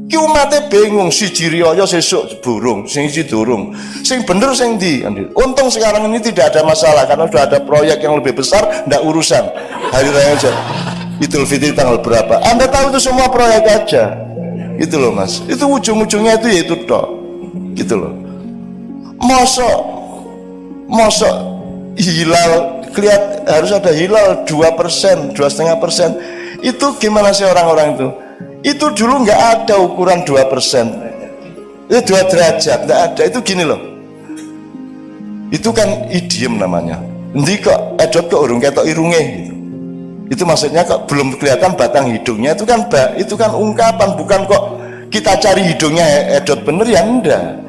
Ki umatnya bingung, siji riyo sesuk burung, siji durung, sing bener sing di. Untung sekarang ini tidak ada masalah karena sudah ada proyek yang lebih besar, ndak urusan hari raya aja. Idul Fitri tanggal berapa? Anda tahu itu semua proyek aja, gitu loh Mas. Itu ujung-ujungnya itu yaitu tok, gitu loh. Mosok hilal harus ada hilal 2%, 2,5%. Itu gimana sih orang-orang itu? Itu dulu nggak ada ukuran 2%, itu 2 derajat, nggak ada. Itu gini loh, itu kan idiom namanya. Nanti kok edot kok urung ketok irunge gitu. Itu maksudnya kok belum kelihatan batang hidungnya. Itu kan ungkapan, bukan kok kita cari hidungnya edot bener ya enggak.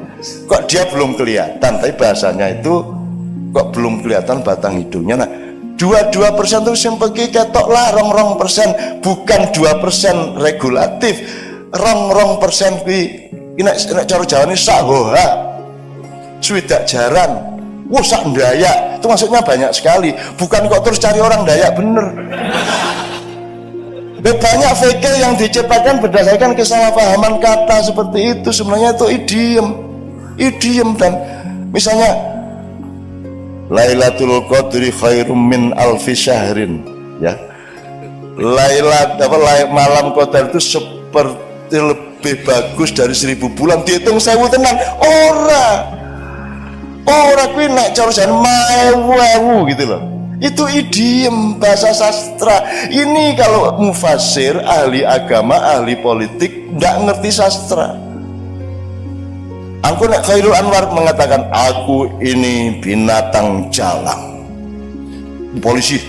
Kok dia belum kelihatan, tapi bahasanya itu kok belum kelihatan batang hidungnya. Nah 2% itu simpeki ketok lah, 2%, bukan 2% regulatif. 2% kuwi nek cara Jawa ini sahoha, swidak jaran, sak Dayak. Itu maksudnya banyak sekali, bukan kok terus cari orang Dayak bener. Banyak fikih yang diciptakan berdasarkan kesalahpahaman kata seperti itu. Sebenarnya itu idiom dan misalnya Lailatul Qadri khairum min alfi syahrin, ya. Malam Qadar itu seperti lebih bagus dari 1000 bulan. Dihitung 1000 tenan. Ora kuwi nek cara jan maewu gitu loh. Itu idiom bahasa sastra. Ini kalau mufasir, ahli agama, ahli politik ndak ngerti sastra. Aku nak Khairul Anwar mengatakan aku ini binatang jalang. Polisi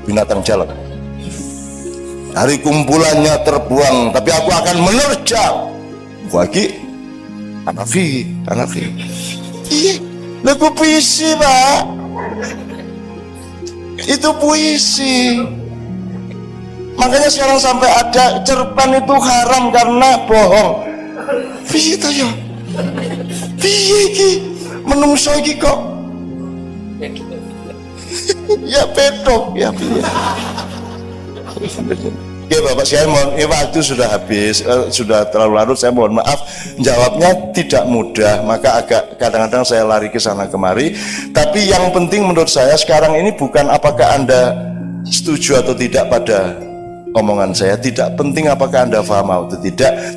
binatang jalang. Hari kumpulannya terbuang, tapi aku akan menerjang. Wagi anarki. Iya, lagu puisi Pak. Itu puisi. Makanya sekarang sampai ada cerpen itu haram karena bohong. Piye ta ya? Piye iki? Menungso iki kok ya pedok ya piye? Ya Bapak saya mohon, waktu sudah habis, sudah terlalu larut, saya mohon maaf jawabnya tidak mudah, maka agak kadang-kadang saya lari ke sana kemari. Tapi yang penting menurut saya sekarang ini bukan apakah Anda setuju atau tidak pada omongan saya, tidak penting apakah Anda paham atau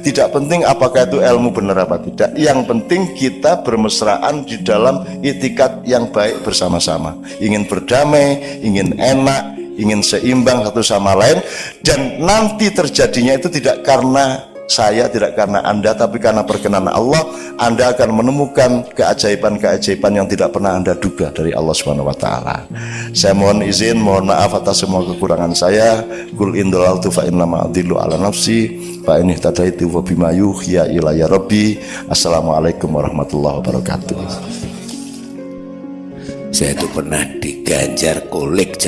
tidak penting apakah itu ilmu benar apa tidak. Yang penting kita bermesraan di dalam itikat yang baik bersama-sama, ingin berdamai, ingin enak, ingin seimbang satu sama lain. Dan nanti terjadinya itu tidak karena saya, tidak karena Anda, tapi karena perkenan Allah. Anda akan menemukan keajaiban-keajaiban yang tidak pernah Anda duga dari Allah Subhanahu wa taala. Saya mohon izin, mohon maaf atas semua kekurangan saya. Qul in dalaltu fa innama adillu ala nafsi fa in ihtadaitu wa bima yuhya ilayya rabbi. Assalamualaikum warahmatullahi wabarakatuh. Saya itu pernah diganjar kolik,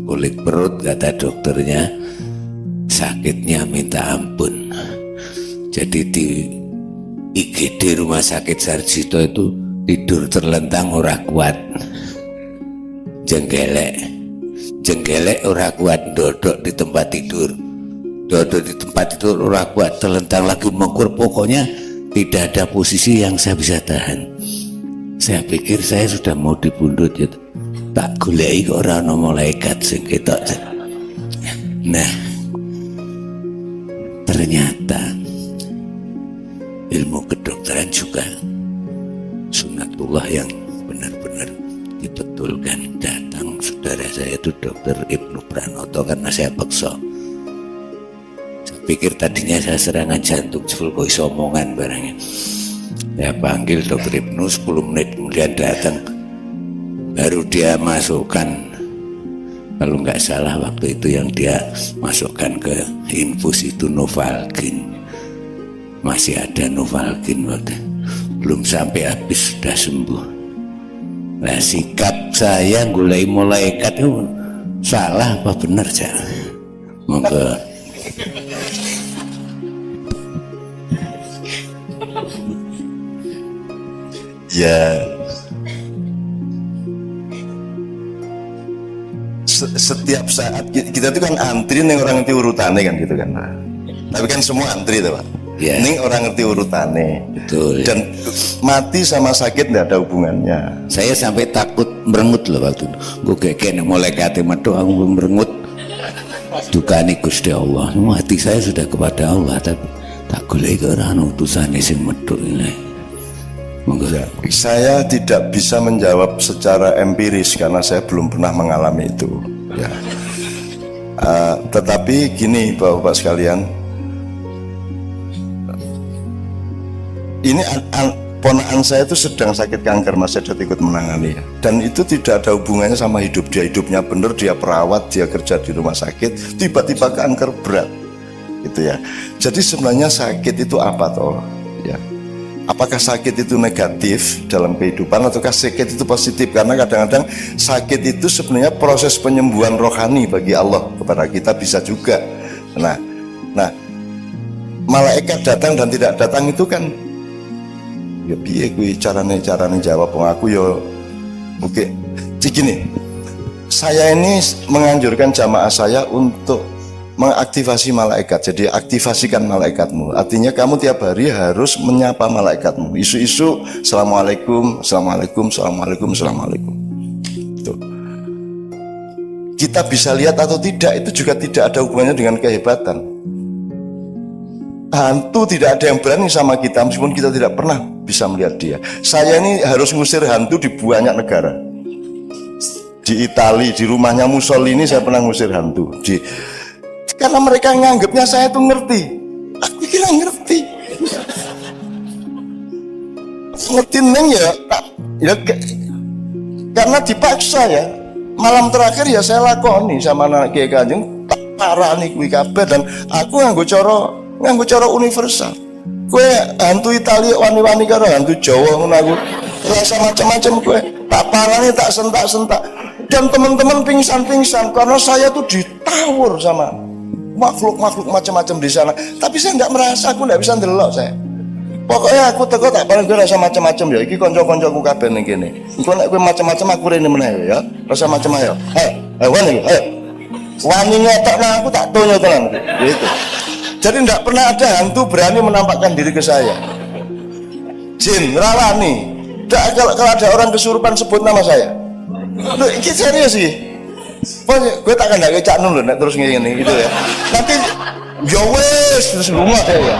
kulit perut, kata dokternya sakitnya minta ampun. Jadi di IGD Rumah Sakit Sarjito itu tidur terlentang ora kuat, jengkelek ora kuat, dodok di tempat tidur ora kuat, terlentang lagi mengkur. Pokoknya tidak ada posisi yang saya bisa tahan. Saya pikir saya sudah mau dibundut ya. Tak goleki kok ora ana malaikat sing ketok. Nah, ternyata ilmu kedokteran juga sunnatullah yang benar-benar dibetulkan. Datang saudara saya itu Dokter Ibnu Pranoto karena saya paksa. Saya pikir tadinya saya serangan jantung, sebelum kok iso omongan barangnya. Saya panggil Dokter Ibnu, 10 menit kemudian datang. Baru dia masukkan, kalau nggak salah waktu itu yang dia masukkan ke infus itu Novalgin. Masih ada Novalgin waktu belum sampai habis sudah sembuh. Nah, sikap saya mulai malaikat itu salah apa benar ya? Monggo. Ya, setiap saat kita itu kan antri nih orang ngerti urutannya kan gitu kan. Tapi kan semua antri tuh Pak. Ya. Ini orang ngerti urutannya. Betul. Dan mati sama sakit tidak ada hubungannya. Saya sampai takut merengut loh waktu itu. Gue kayak malaikat metu aku merengut. Dukani Gusti Allah. Hati saya sudah kepada Allah, tapi tak golek orang utusan sing metu ini. Ya, saya tidak bisa menjawab secara empiris karena saya belum pernah mengalami itu. Ya. Tetapi gini Bapak-bapak sekalian, ini ponakan saya itu sedang sakit kanker, Mas Sedat ikut menangani ya. Dan itu tidak ada hubungannya sama hidup dia. Hidupnya bener, dia perawat, dia kerja di rumah sakit, tiba-tiba kanker berat gitu ya. Jadi sebenarnya sakit itu apa toh ya? Apakah sakit itu negatif dalam kehidupan ataukah sakit itu positif? Karena kadang-kadang sakit itu sebenarnya proses penyembuhan rohani bagi Allah kepada kita bisa juga. Nah, malaikat datang dan tidak datang itu kan ya piye kuwi carane jawab aku ya oke. Gini, saya ini menganjurkan jamaah saya untuk mengaktifasi malaikat. Jadi aktivasikan malaikatmu. Artinya kamu tiap hari harus menyapa malaikatmu. Isu-isu assalamualaikum, assalamualaikum, assalamualaikum, assalamualaikum. Tuh. Kita bisa lihat atau tidak itu juga tidak ada hubungannya dengan kehebatan. Hantu tidak ada yang berani sama kita meskipun kita tidak pernah bisa melihat dia. Saya ini harus ngusir hantu di banyak negara. Di Italia, di rumahnya Mussolini saya pernah ngusir hantu. Karena mereka nganggapnya saya tuh ngerti. Aku kira ngerti. Ngerti neng ya, karena dipaksa ya. Malam terakhir ya saya lakoni sama anak Kiai Kanjeng, parah nih kuwi kabeh dan aku nganggo cara universal. Kue hantu Italia wani-wani karo hantu Jawa ngono aku. Rasa macam-macam kue. Tak parani tak sentak-sentak. Dan teman-teman pingsan-pingsan karena saya tuh ditawur sama makhluk-makhluk macam-macam di sana. Tapi saya nggak merasa, aku nggak bisa ndelok saya. Pokoknya aku teko tak paling gue rasa macam-macam ya. Iki konco-koncoku kabeh ning kene. Engko nek kowe macam-macam aku rene meneh ya. Rasa macam ayo. Wani. Wani ngetok nang aku tak tonyo tenan gitu. Jadi nggak pernah ada hantu berani menampakkan diri ke saya. Jin, rawani. Kalau ada orang kesurupan sebut nama saya. Loh, ini serius sih. Gue tak akan nggak Cak Nun loh, terus ngene gitu ya. Nanti ya wes terus rumah saya.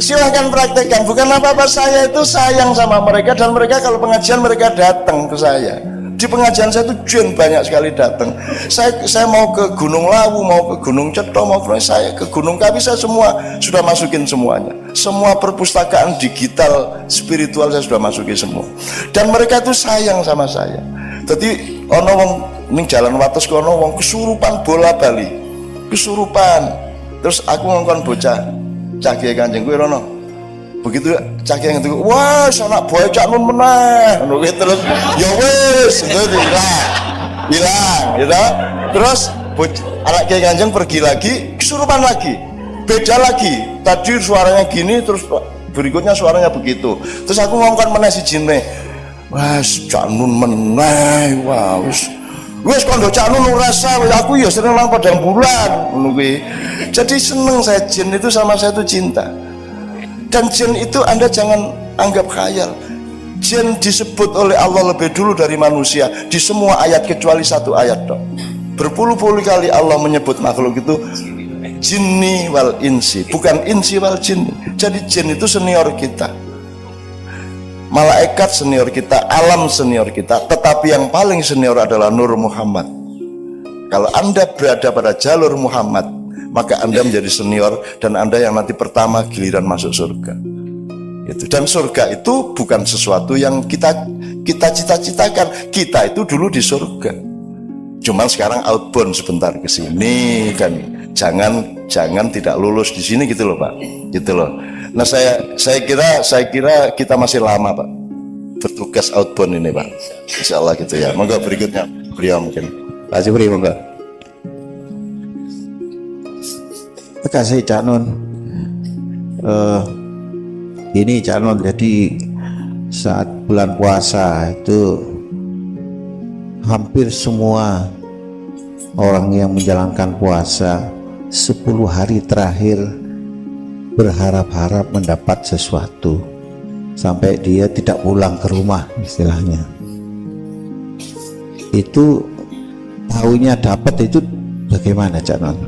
Silahkan praktekkan. Bukan apa-apa, saya itu sayang sama mereka dan mereka kalau pengajian mereka datang ke saya. Di pengajian saya itu jin banyak sekali datang. Saya mau ke Gunung Lawu, mau ke Gunung Ceto, mau saya ke Gunung Kawi, saya semua sudah masukin semuanya. Semua perpustakaan digital spiritual saya sudah masukin semua. Dan mereka itu sayang sama saya. Jadi ono wong ning jalan wates kono wong kesurupan bola bali. Kesurupan. Terus aku ngongkon bocah Cak Kiai Kanjeng kuwi rono. Begitu Cak Kiai ngerti, wah anak boy Cak Nun meneh. Ngono terus ya wis hilang gitu. Terus anak Kiai Kanjeng pergi lagi, kesurupan lagi. Beda lagi. Tadi suaranya gini terus berikutnya suaranya begitu. Terus aku ngongkon meneh sijine. Wah Cak Nun meneh. Wah wis kondo Cak Nun rasa aku ya seneng nang padang bulan ngono kuwi. Jadi seneng saya, jin itu sama saya itu cinta. Dan jin itu Anda jangan anggap khayal. Jin disebut oleh Allah lebih dulu dari manusia di semua ayat kecuali satu ayat dok. Berpuluh-puluh kali Allah menyebut makhluk itu jinni wal insi, bukan insi wal jinni. Jadi jin itu senior kita, malaikat senior kita, alam senior kita, tetapi yang paling senior adalah Nur Muhammad. Kalau Anda berada pada jalur Muhammad, maka Anda menjadi senior dan Anda yang nanti pertama giliran masuk surga. Itu. Dan surga itu bukan sesuatu yang kita cita-citakan. Kita itu dulu di surga. Cuman sekarang outbound sebentar ke sini dan jangan tidak lulus di sini gitu loh Pak. Gitu loh. Nah saya kira kita masih lama Pak bertugas outbound ini Pak. Insya Allah gitu ya. Monggo berikutnya beliau mungkin. Pak Jupri, monggo. Terima kasih Cak Nun. Ini Cak Nun, jadi saat bulan puasa itu hampir semua orang yang menjalankan puasa 10 hari terakhir berharap-harap mendapat sesuatu sampai dia tidak pulang ke rumah istilahnya. Itu tahunya dapat itu bagaimana Cak Nun?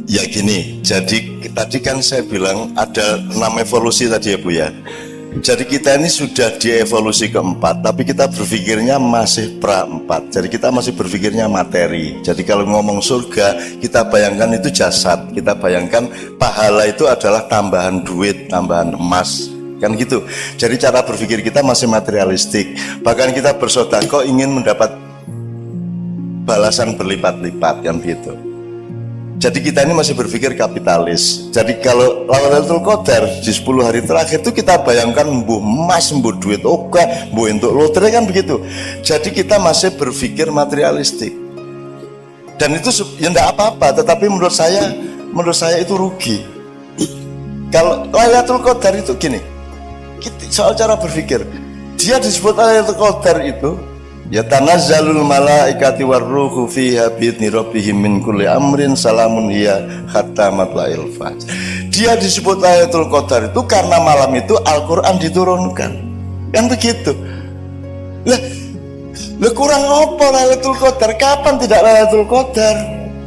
Ya gini, jadi tadi kan saya bilang ada 6 evolusi tadi ya Bu ya. Jadi kita ini sudah di evolusi keempat, tapi kita berpikirnya masih pra-4. Jadi kita masih berpikirnya materi. Jadi kalau ngomong surga, kita bayangkan itu jasad. Kita bayangkan pahala itu adalah tambahan duit, tambahan emas, kan gitu. Jadi cara berpikir kita masih materialistik. Bahkan kita bersedekah ingin mendapat balasan berlipat-lipat, kan gitu. Jadi kita ini masih berpikir kapitalis. Jadi kalau Lailatul Qadar di 10 hari terakhir itu kita bayangkan mbuh emas, mbuh duit oke, mbuh untuk lotre, kan begitu. Jadi kita masih berpikir materialistik. Dan itu ya enggak apa-apa, tetapi menurut saya itu rugi. Kalau Lailatul Qadar itu gini, soal cara berpikir, dia disebut Lailatul Qadar itu ya tanazzalul malaikati warruhu fiha bi'idzni rabbihim min kulli amrin salamun hiya hatta matla'il fajr. Dia disebut Lailatul Qadar itu karena malam itu Al-Qur'an diturunkan. Kan begitu. Lah kurang apa Lailatul Qadar? Kapan tidak Lailatul Qadar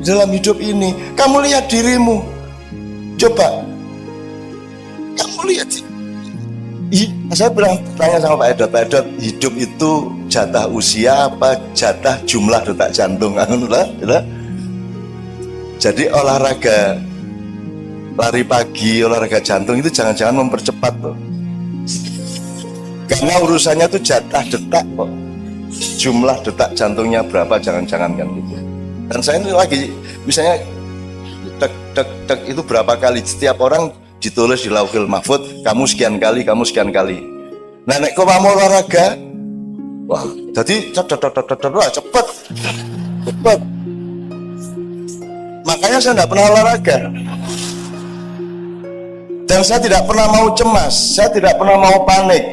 dalam hidup ini? Kamu lihat dirimu. Coba. Kamu lihat sih. Saya pernah tanya sama Pak Edot, hidup itu jatah usia apa jatah jumlah detak jantung? Jadi olahraga lari pagi, olahraga jantung itu jangan-jangan mempercepat loh. Karena urusannya itu jatah detak kok. Jumlah detak jantungnya berapa jangan-jangan kan gitu. Dan saya ini lagi misalnya dek itu berapa kali, setiap orang ditulis di Lauhul Mahfuz, kamu sekian kali. Nah, nek kau mau olahraga, wah, jadi cepet. Makanya saya tidak pernah olahraga, dan saya tidak pernah mau cemas, saya tidak pernah mau panik.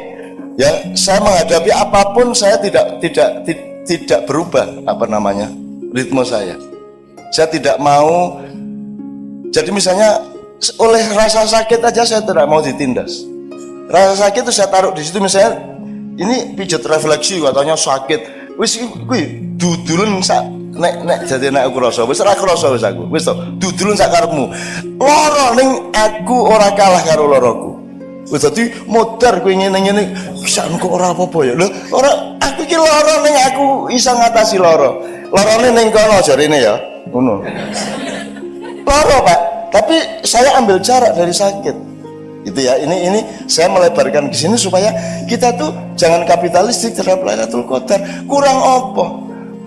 Ya, saya menghadapi apapun saya tidak berubah ritme saya. Saya tidak mau. Jadi misalnya oleh rasa sakit aja saya tidak mau ditindas. Rasa sakit itu saya taruh di situ, misalnya ini pijat refleksi katanya sakit. Wis kuwi dudulun sak nek jadi nek aku rasa wis ora krasa wis aku. Wis to, dudulun sak karepmu. Lara ning aku ora kalah karo laraku. Wis dadi modar kowe ngene-ngene bisa kok ora apa-apa ya. Lho, ora aku iki lara ning aku iso ngatasi lara. Larane ning kono jarine ya. Ngono. Lara, Pak. Tapi saya ambil jarak dari sakit, gitu ya. Ini saya melebarkan ke sini supaya kita tuh jangan kapitalistik terhadap Lailatul Qadar. Kurang apa?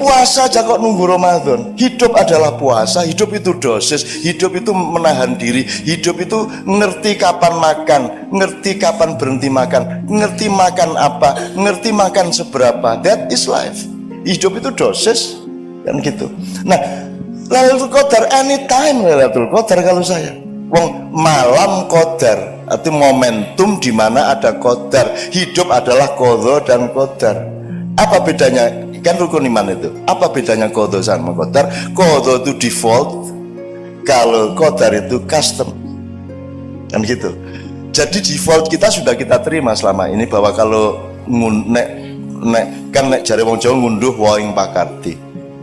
Puasa aja kok nunggu Ramadan. Hidup adalah puasa. Hidup itu dosis. Hidup itu menahan diri. Hidup itu ngerti kapan makan, ngerti kapan berhenti makan, ngerti makan apa, ngerti makan seberapa. That is life. Hidup itu dosis, kan gitu. Nah, Lailatul Qadar anytime Lailatul Qadar kalau saya. Wong malam qadar, arti momentum di mana ada qadar. Hidup adalah qadha dan qadar. Apa bedanya? Kan rukun iman itu. Apa bedanya qadha sama qadar? Qadha itu default, Kalau qadar itu custom, kan gitu. Jadi default kita sudah kita terima selama ini bahwa kalau nek jare wong Jawa ngunduh waing pakarti,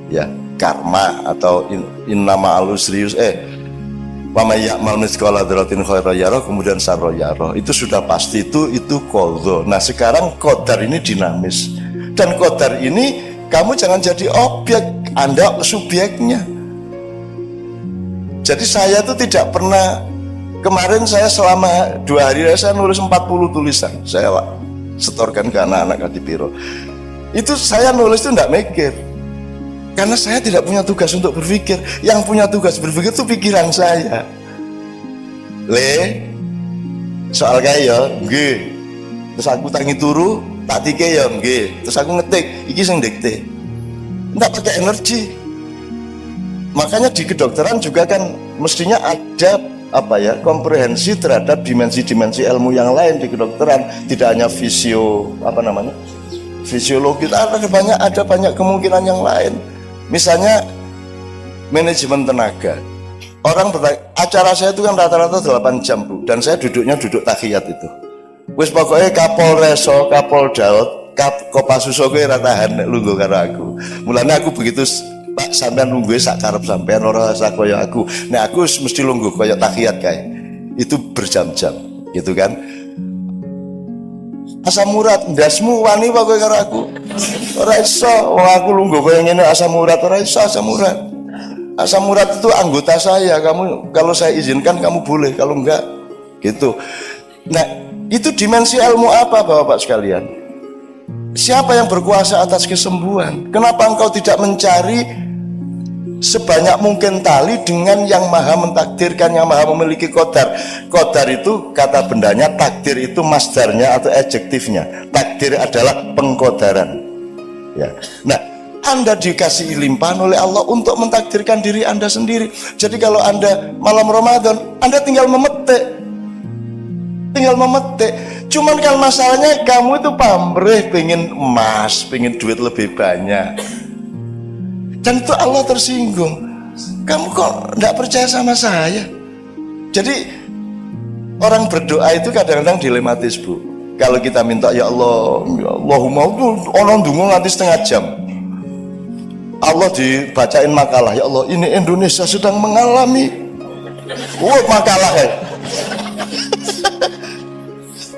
ya karma atau innama alusrius wa may ya'mal mithqala dzarratin khairan yarah, kemudian sarra yarah, itu sudah pasti, itu qadha. Nah sekarang qadar ini dinamis, dan qadar ini kamu jangan jadi objek, Anda subjeknya. Jadi saya tuh tidak pernah, kemarin saya selama 2 hari saya nulis 40 tulisan, saya setorkan ke anak-anak Kadipiro. Itu saya nulis itu tidak mikir, karena saya tidak punya tugas untuk berpikir. Yang punya tugas berpikir itu pikiran saya. Soal kaya, nggih. Terus aku tangi turu, tak tike ya nggih. Terus aku ngetik, iki sing dikte. Enggak pakai energi. Makanya di kedokteran juga kan mestinya ada komprehensi terhadap dimensi-dimensi ilmu yang lain di kedokteran, tidak hanya fisiologi, ada banyak kemungkinan yang lain. Misalnya manajemen tenaga. Orang acara saya itu kan rata-rata 8 jam, Bu, dan saya duduk tahiyat itu. Wis pokoknya Kapolreso, Kapoldaud, Kopasuso kowe ra tahan nek lungguh karo aku. Mulane aku begitu, Pak, sampean lungguhe sak karep sampean, ora sak kaya aku. Nek aku mesti lungguh kaya tahiyat kae. Itu berjam-jam, gitu kan. Asam urat ndasmu wani apa kowe karo aku? Ora iso, wong aku lungguh kaya ngene asam urat, ora iso asam urat. Asam urat itu anggota saya, kamu kalau saya izinkan kamu boleh, kalau enggak gitu. Nah, itu dimensi ilmu apa Bapak-bapak sekalian? Siapa yang berkuasa atas kesembuhan? Kenapa engkau tidak mencari sebanyak mungkin tali dengan yang maha mentakdirkan, yang maha memiliki qadar? Qadar itu kata bendanya, takdir itu masdarnya atau adjektifnya. Takdir adalah pengqadaran. Ya. Nah, Anda dikasih limpahan oleh Allah untuk mentakdirkan diri Anda sendiri. Jadi kalau Anda malam Ramadan, Anda tinggal memetik. Cuman kan masalahnya kamu itu pamrih, pengen emas, pengen duit lebih banyak, dan itu Allah tersinggung. Kamu kok tidak percaya sama saya? Jadi orang berdoa itu kadang-kadang dilematis, Bu. Kalau kita minta ya Allah, ya Allahumma, orang dungu nganti setengah jam. Allah dibacain makalah, ya Allah ini Indonesia sedang mengalami makalah ya.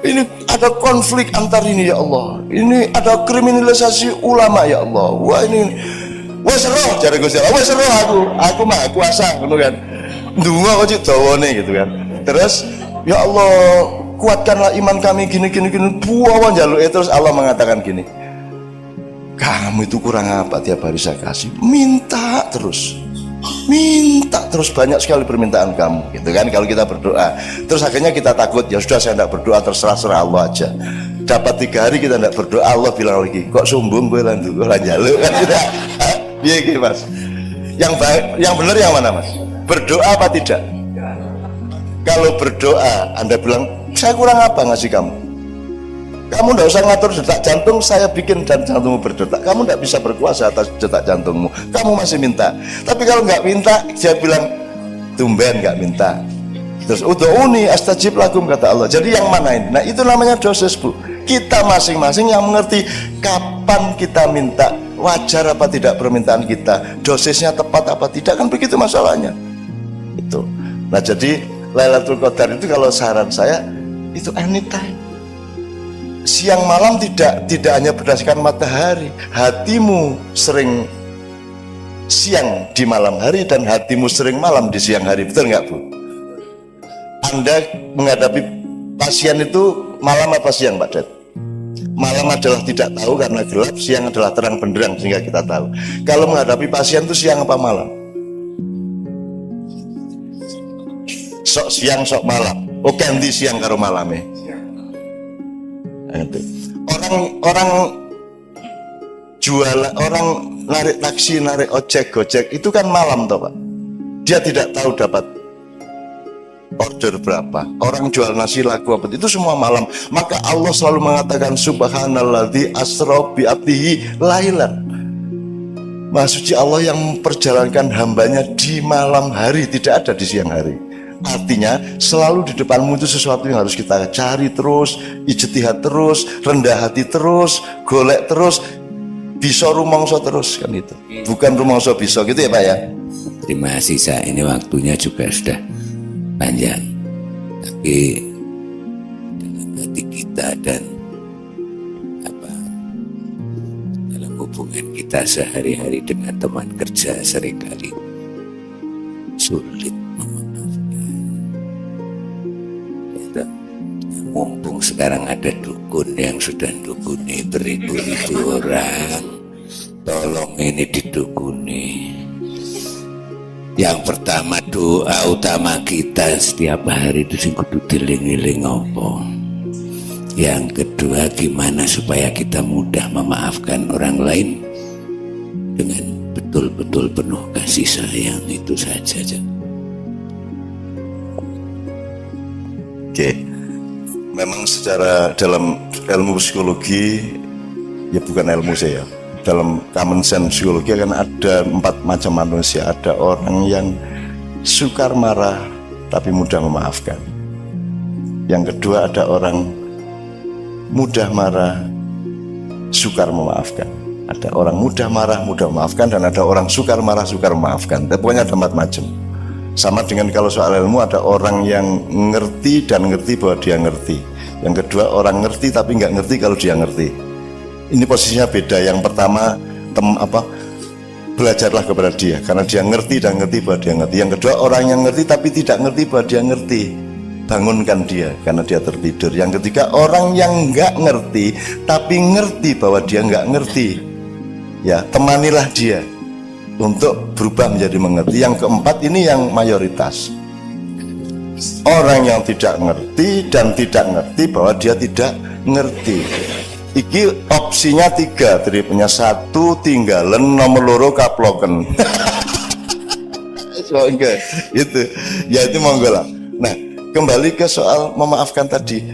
Ini ada konflik antar ini ya Allah, ini ada kriminalisasi ulama ya Allah. Wah ini wes roh jare Gusti Allah, wes roh aku maha kuasa ngono kan. Ndonga kok cik dawane gitu kan. Terus ya Allah kuatkanlah iman kami gini buah njaluke. Terus Allah mengatakan gini, kamu itu kurang apa tiap hari saya kasih, minta terus, banyak sekali permintaan kamu, gitu kan. Kalau kita berdoa, terus akhirnya kita takut, ya sudah saya tidak berdoa, terserah Allah aja. Dapat 3 hari kita tidak berdoa, Allah bilang lagi, kok sombong gue lanjaluk kan tidak? Iya gitu Mas. Yang benar yang mana Mas? Berdoa apa tidak? Kalau berdoa, Anda bilang saya kurang apa ngasih kamu? Kamu tidak usah ngatur detak jantung, saya bikin dan jantungmu berdetak. Kamu tidak bisa berkuasa atas detak jantungmu. Kamu masih minta. Tapi kalau nggak minta, dia bilang tumben nggak minta. Terus ud'uni astajib lakum kata Allah. Jadi yang mana ini? Nah itu namanya dosis, Bu. Kita masing-masing yang mengerti kapan kita minta, wajar apa tidak permintaan kita, dosisnya tepat apa tidak, kan begitu masalahnya. Itu. Nah jadi Lailatul Qadar itu kalau saran saya itu anytime. Siang malam tidak hanya berdasarkan matahari. Hatimu sering siang di malam hari dan hatimu sering malam di siang hari. Betul nggak Bu? Anda menghadapi pasien itu malam apa siang Pak Dad? Malam adalah tidak tahu karena gelap, siang adalah terang benderang sehingga kita tahu. Kalau menghadapi pasien itu siang apa malam? Sok siang sok malam. Oh ganti siang karo malamnya. Orang jualan, orang narik taksi, narik ojek, gojek itu kan malam toh Pak. Dia tidak tahu dapat order berapa. Orang jual nasi laku apa itu semua malam. Maka Allah selalu mengatakan subhanalladzi asra bi abdihi lailan. Maha suci Allah yang memperjalankan hambanya di malam hari, tidak ada di siang hari. Artinya selalu di depanmu itu sesuatu yang harus kita cari terus, ijtihad terus, rendah hati terus, golek terus, bisa rumangsa terus, kan itu. Bukan rumangsa bisa, gitu ya Pak ya. Terima kasih, saya ini waktunya juga sudah panjang, tapi dalam hati kita dan dalam hubungan kita sehari-hari dengan teman kerja seringkali sulit memaafkan. Ya, mumpung sekarang ada dukun yang sudah dukuni beribu-ribu orang, tolong ini didukuni. Yang pertama, doa utama kita setiap hari itu sing kudu dieling-eling apa. Yang kedua, gimana supaya kita mudah memaafkan orang lain dengan betul-betul penuh kasih sayang, itu saja. Oke. Memang secara dalam ilmu psikologi, ya bukan ilmu saya, dalam common sense psikologi akan ada 4 macam manusia. Ada orang yang sukar marah tapi mudah memaafkan. Yang kedua, ada orang mudah marah, sukar memaafkan. Ada orang mudah marah, mudah memaafkan, dan ada orang sukar marah, sukar memaafkan. Pokoknya ada 4 macam. Sama dengan kalau soal ilmu, ada orang yang ngerti dan ngerti bahwa dia ngerti. Yang kedua, orang ngerti tapi nggak ngerti kalau dia ngerti. Ini posisinya beda. Yang pertama, belajarlah kepada dia karena dia ngerti dan ngerti bahwa dia ngerti. Yang kedua, orang yang ngerti tapi tidak ngerti bahwa dia ngerti, bangunkan dia karena dia tertidur. Yang ketiga, orang yang nggak ngerti tapi ngerti bahwa dia nggak ngerti, ya temanilah dia untuk berubah menjadi mengerti. Yang keempat, ini yang mayoritas, orang yang tidak ngerti dan tidak ngerti bahwa dia tidak ngerti. Iki opsinya 3, dari punya 1 tinggalan, nomor 2 kaploken. So, enggak, itu ya, itu monggo lah. Nah, kembali ke soal memaafkan tadi.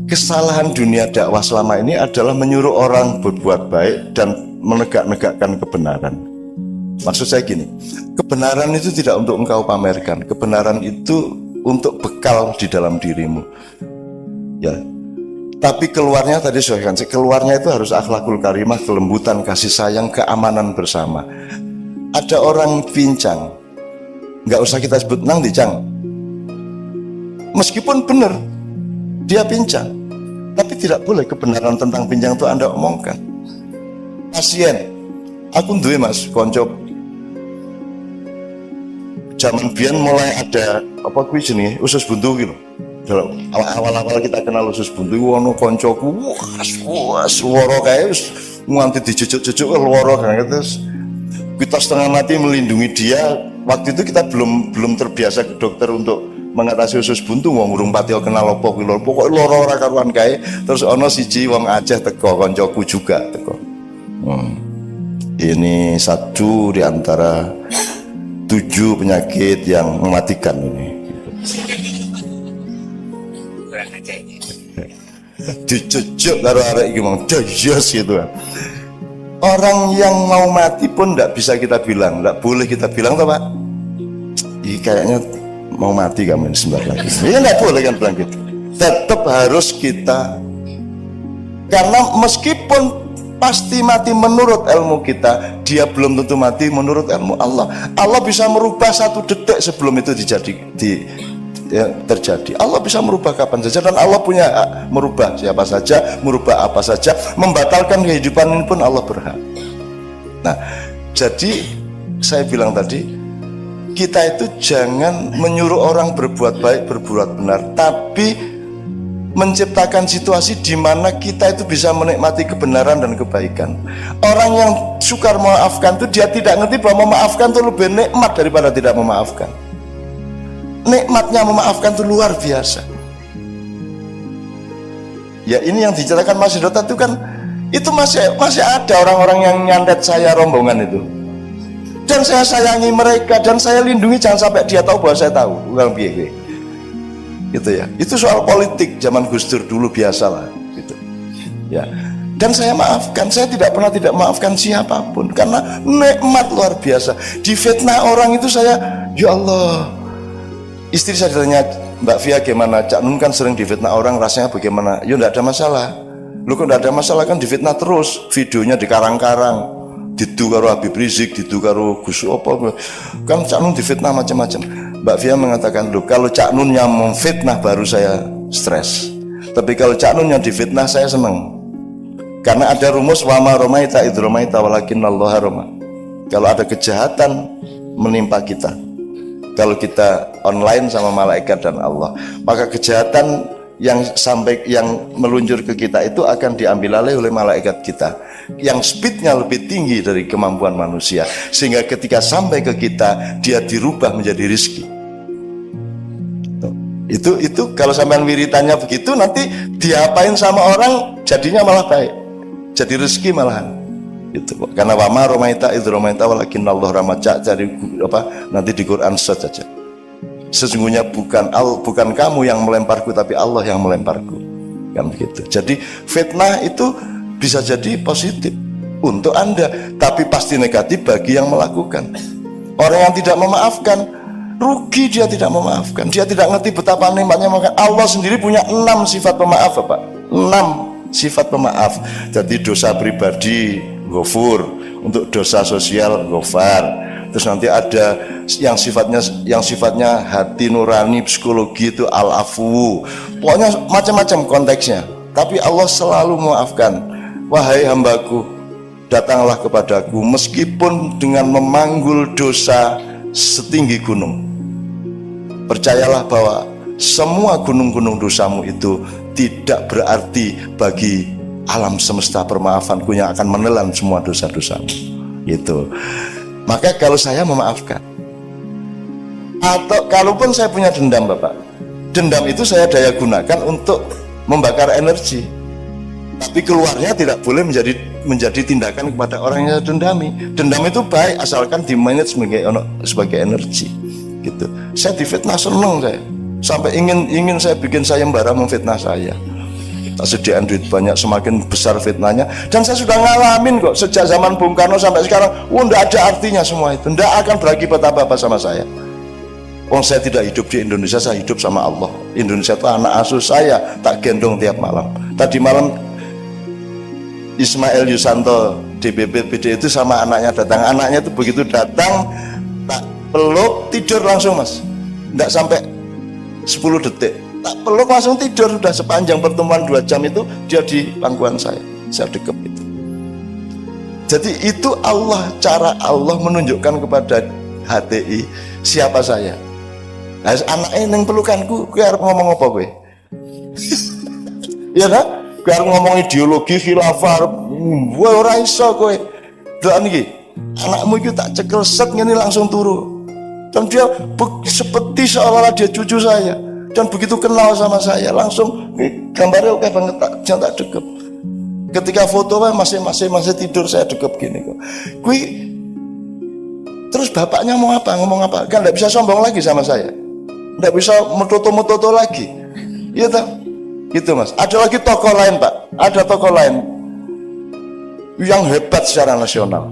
Kesalahan dunia dakwah selama ini adalah menyuruh orang berbuat baik dan menegak-negakkan kebenaran. Maksud saya gini, kebenaran itu tidak untuk engkau pamerkan, kebenaran itu untuk bekal di dalam dirimu, ya. Tapi keluarnya tadi saya keluarnya itu harus akhlakul karimah, kelembutan, kasih sayang, keamanan bersama. Ada orang pincang, nggak usah kita sebut nang dicang, meskipun benar dia pincang, tapi tidak boleh kebenaran tentang pincang itu Anda omongkan. Pasien, aku duwe Mas konco, zaman biyen mulai ada apa kuwi jenenge usus buntu gitu. Awal-awal kita kenal usus buntu, ono koncoku wah swara kae wis nganti dijujuk-jujuk loro kan, terus kita setengah mati melindungi dia. Waktu itu kita belum terbiasa ke dokter untuk mengatasi usus buntu, wong urung pati kenal apa kuwi lho. Pokoke loro ora karuan kae. Terus ana siji wong Aceh teko, koncoku juga teko. Ini 1 di antara 7 penyakit yang mematikan ini. Dicucuk karo arek iki mong jos gitu kan. Orang yang mau mati pun tidak bisa kita bilang, tidak boleh kita bilang toh Pak, ini kayaknya mau mati kamu sebentar lagi. Ini tidak boleh kan bilang gitu. Tetap harus kita, karena meskipun pasti mati menurut ilmu kita, dia belum tentu mati menurut ilmu Allah. Allah bisa merubah 1 detik sebelum itu terjadi. Allah bisa merubah kapan saja, dan Allah punya hak merubah siapa saja, merubah apa saja, membatalkan kehidupan ini pun Allah berhak. Nah, jadi saya bilang tadi, kita itu jangan menyuruh orang berbuat baik, berbuat benar, tapi menciptakan situasi di mana kita itu bisa menikmati kebenaran dan kebaikan. Orang yang sukar memaafkan itu dia tidak ngerti bahwa memaafkan itu lebih nikmat daripada tidak memaafkan. Nikmatnya memaafkan itu luar biasa. Ya, ini yang diceritakan Mas Dota itu kan, itu masih ada orang-orang yang nyantet saya rombongan itu, dan saya sayangi mereka dan saya lindungi, jangan sampai dia tahu bahwa saya tahu orang piye gitu ya. Itu soal politik zaman Gus Dur dulu, biasalah gitu ya. Dan saya maafkan, saya tidak pernah tidak maafkan siapapun karena nikmat luar biasa. Difitnah orang itu saya, ya Allah. Istri saya ditanya, Mbak Via gimana? Cak Nun kan sering difitnah orang, rasanya bagaimana? Ya enggak ada masalah. Lu kok enggak ada masalah, kan difitnah terus, videonya dikarang-karang, didu karo Habib Rizik, didu karo Gus apa, kan Cak Nun difitnah macam-macam. Mbak Via mengatakan, loh kalau Cak Nun yang memfitnah baru saya stres, tapi kalau Cak Nun yang difitnah saya senang. Karena ada rumus wama romaita idromaita walakinnallaha roma. Kalau ada kejahatan menimpa kita, kalau kita online sama malaikat dan Allah, maka kejahatan yang meluncur ke kita itu akan diambil alih oleh malaikat kita yang speednya lebih tinggi dari kemampuan manusia, sehingga ketika sampai ke kita dia dirubah menjadi rizki. Itu kalau sampean wiritannya begitu, nanti diapain sama orang jadinya malah baik, jadi rezeki malahan. Itu karena wama romaita idromaita walakinnallaha rama. Cari apa nanti di Quran saja. Sesungguhnya bukan kamu yang melemparku, tapi Allah yang melemparku, kan begitu. Jadi fitnah itu bisa jadi positif untuk Anda, tapi pasti negatif bagi yang melakukan. Orang yang tidak memaafkan rugi, dia tidak memaafkan, dia tidak ngerti betapa nikmatnya. Maka Allah sendiri punya 6 sifat pemaaf, Bapak. 6 sifat pemaaf. Jadi dosa pribadi Ghafur, untuk dosa sosial Ghafar. Terus nanti ada yang sifatnya hati nurani, psikologi itu Al-Afu. Pokoknya macam-macam konteksnya. Tapi Allah selalu memaafkan. Wahai hambaku, datanglah kepadaku meskipun dengan memanggul dosa setinggi gunung. Percayalah bahwa semua gunung-gunung dosamu itu tidak berarti bagi alam semesta permaafanku yang akan menelan semua dosa-dosamu. Gitu. Maka kalau saya memaafkan, atau kalaupun saya punya dendam, Bapak, dendam itu saya daya gunakan untuk membakar energi, tapi keluarnya tidak boleh menjadi tindakan kepada orang yang saya dendami. Dendam itu baik asalkan dimanage sebagai energi. Gitu. Saya difitnah seneng saya, sampai ingin saya bikin sayembara memfitnah saya. Tak sediaan duit banyak, semakin besar fitnahnya. Dan saya sudah ngalamin kok sejak zaman Bung Karno sampai sekarang. Enggak ada artinya semua itu, enggak akan berakibat apa-apa sama saya. Saya tidak hidup di Indonesia, saya hidup sama Allah. Indonesia itu anak asuh saya, tak gendong tiap malam. Tadi malam Ismail Yusanto DPP PD itu sama anaknya datang. Anaknya itu begitu datang, tak peluk, tidur langsung, Mas. Enggak sampai 10 detik, tak peluk langsung tidur. Sudah sepanjang pertemuan 2 jam itu dia di pangkuan saya dekep itu. Jadi itu Allah, cara Allah menunjukkan kepada HTI siapa saya. Nah, anaknya yang pelukanku, gue harus ngomong apa gue? Iya kan? Gue harus ngomong ideologi khilafah, gue ora iso gue. Doa nih, anakmu itu tak cekel set ngene langsung turu. Dan dia seperti seolah-olah dia cucu saya. Dan begitu kenal sama saya, langsung gambarnya oke banget, tak dekep. Ketika foto masih tidur, saya dekep gini kok. Terus bapaknya mau apa, ngomong apa? Kan tidak bisa sombong lagi sama saya, tidak bisa metoto lagi. Iya tak? Gitu, Mas. Ada lagi tokoh lain, Pak. Ada tokoh lain yang hebat secara nasional.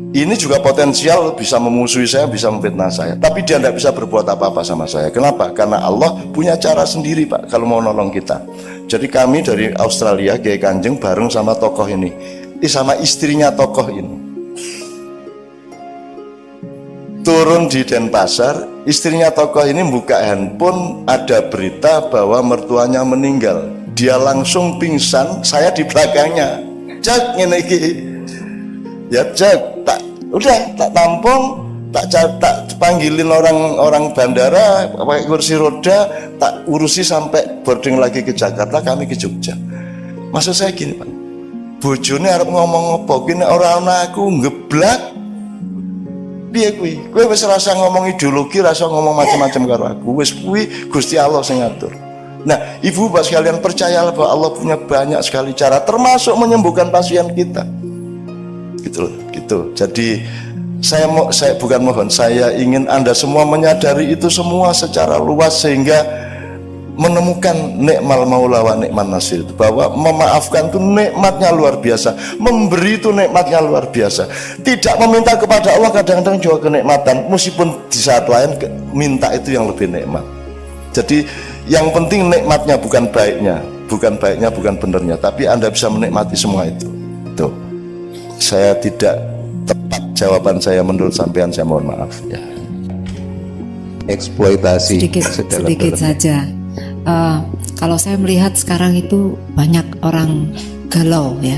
Ini juga potensial bisa memusuhi saya, bisa memfitnah saya. Tapi dia tidak bisa berbuat apa-apa sama saya. Kenapa? Karena Allah punya cara sendiri, Pak, kalau mau nolong kita. Jadi kami dari Australia, Kiai Kanjeng bareng sama tokoh ini, sama istrinya tokoh ini, turun di Denpasar. Istrinya tokoh ini buka handphone, ada berita bahwa mertuanya meninggal. Dia langsung pingsan, saya di belakangnya. Cek ngene iki. Ya cek, tak tampung, tak panggilin orang bandara pakai kursi roda, tak urusi sampai boarding lagi ke Jakarta, kami ke Jogja. Maksud saya gini, Pak, bojone arep ngomong apa, kene ora ana aku ngeblak. Piye kuwi? Kowe wis rasa ngomong ideologi, rasa ngomong macam-macam karo aku. Wis kuwi Gusti Allah sing ngatur. Nah, Ibu Bapak sekalian, percayalah bahwa Allah punya banyak sekali cara, termasuk menyembuhkan pasien kita. Gitu. Jadi saya bukan mohon, saya ingin Anda semua menyadari itu semua secara luas, sehingga menemukan nikmal maula wa nikman nasir, bahwa memaafkan itu nikmatnya luar biasa, memberi itu nikmatnya luar biasa. Tidak meminta kepada Allah kadang-kadang juga kenikmatan, meskipun di saat lain minta itu yang lebih nikmat. Jadi yang penting nikmatnya, bukan baiknya, bukan benernya, tapi Anda bisa menikmati semua itu. Tuh, saya tidak tepat jawaban saya menurut sampean, saya mohon maaf ya. Eksploitasi sedikit saja. Kalau saya melihat sekarang itu banyak orang galau ya.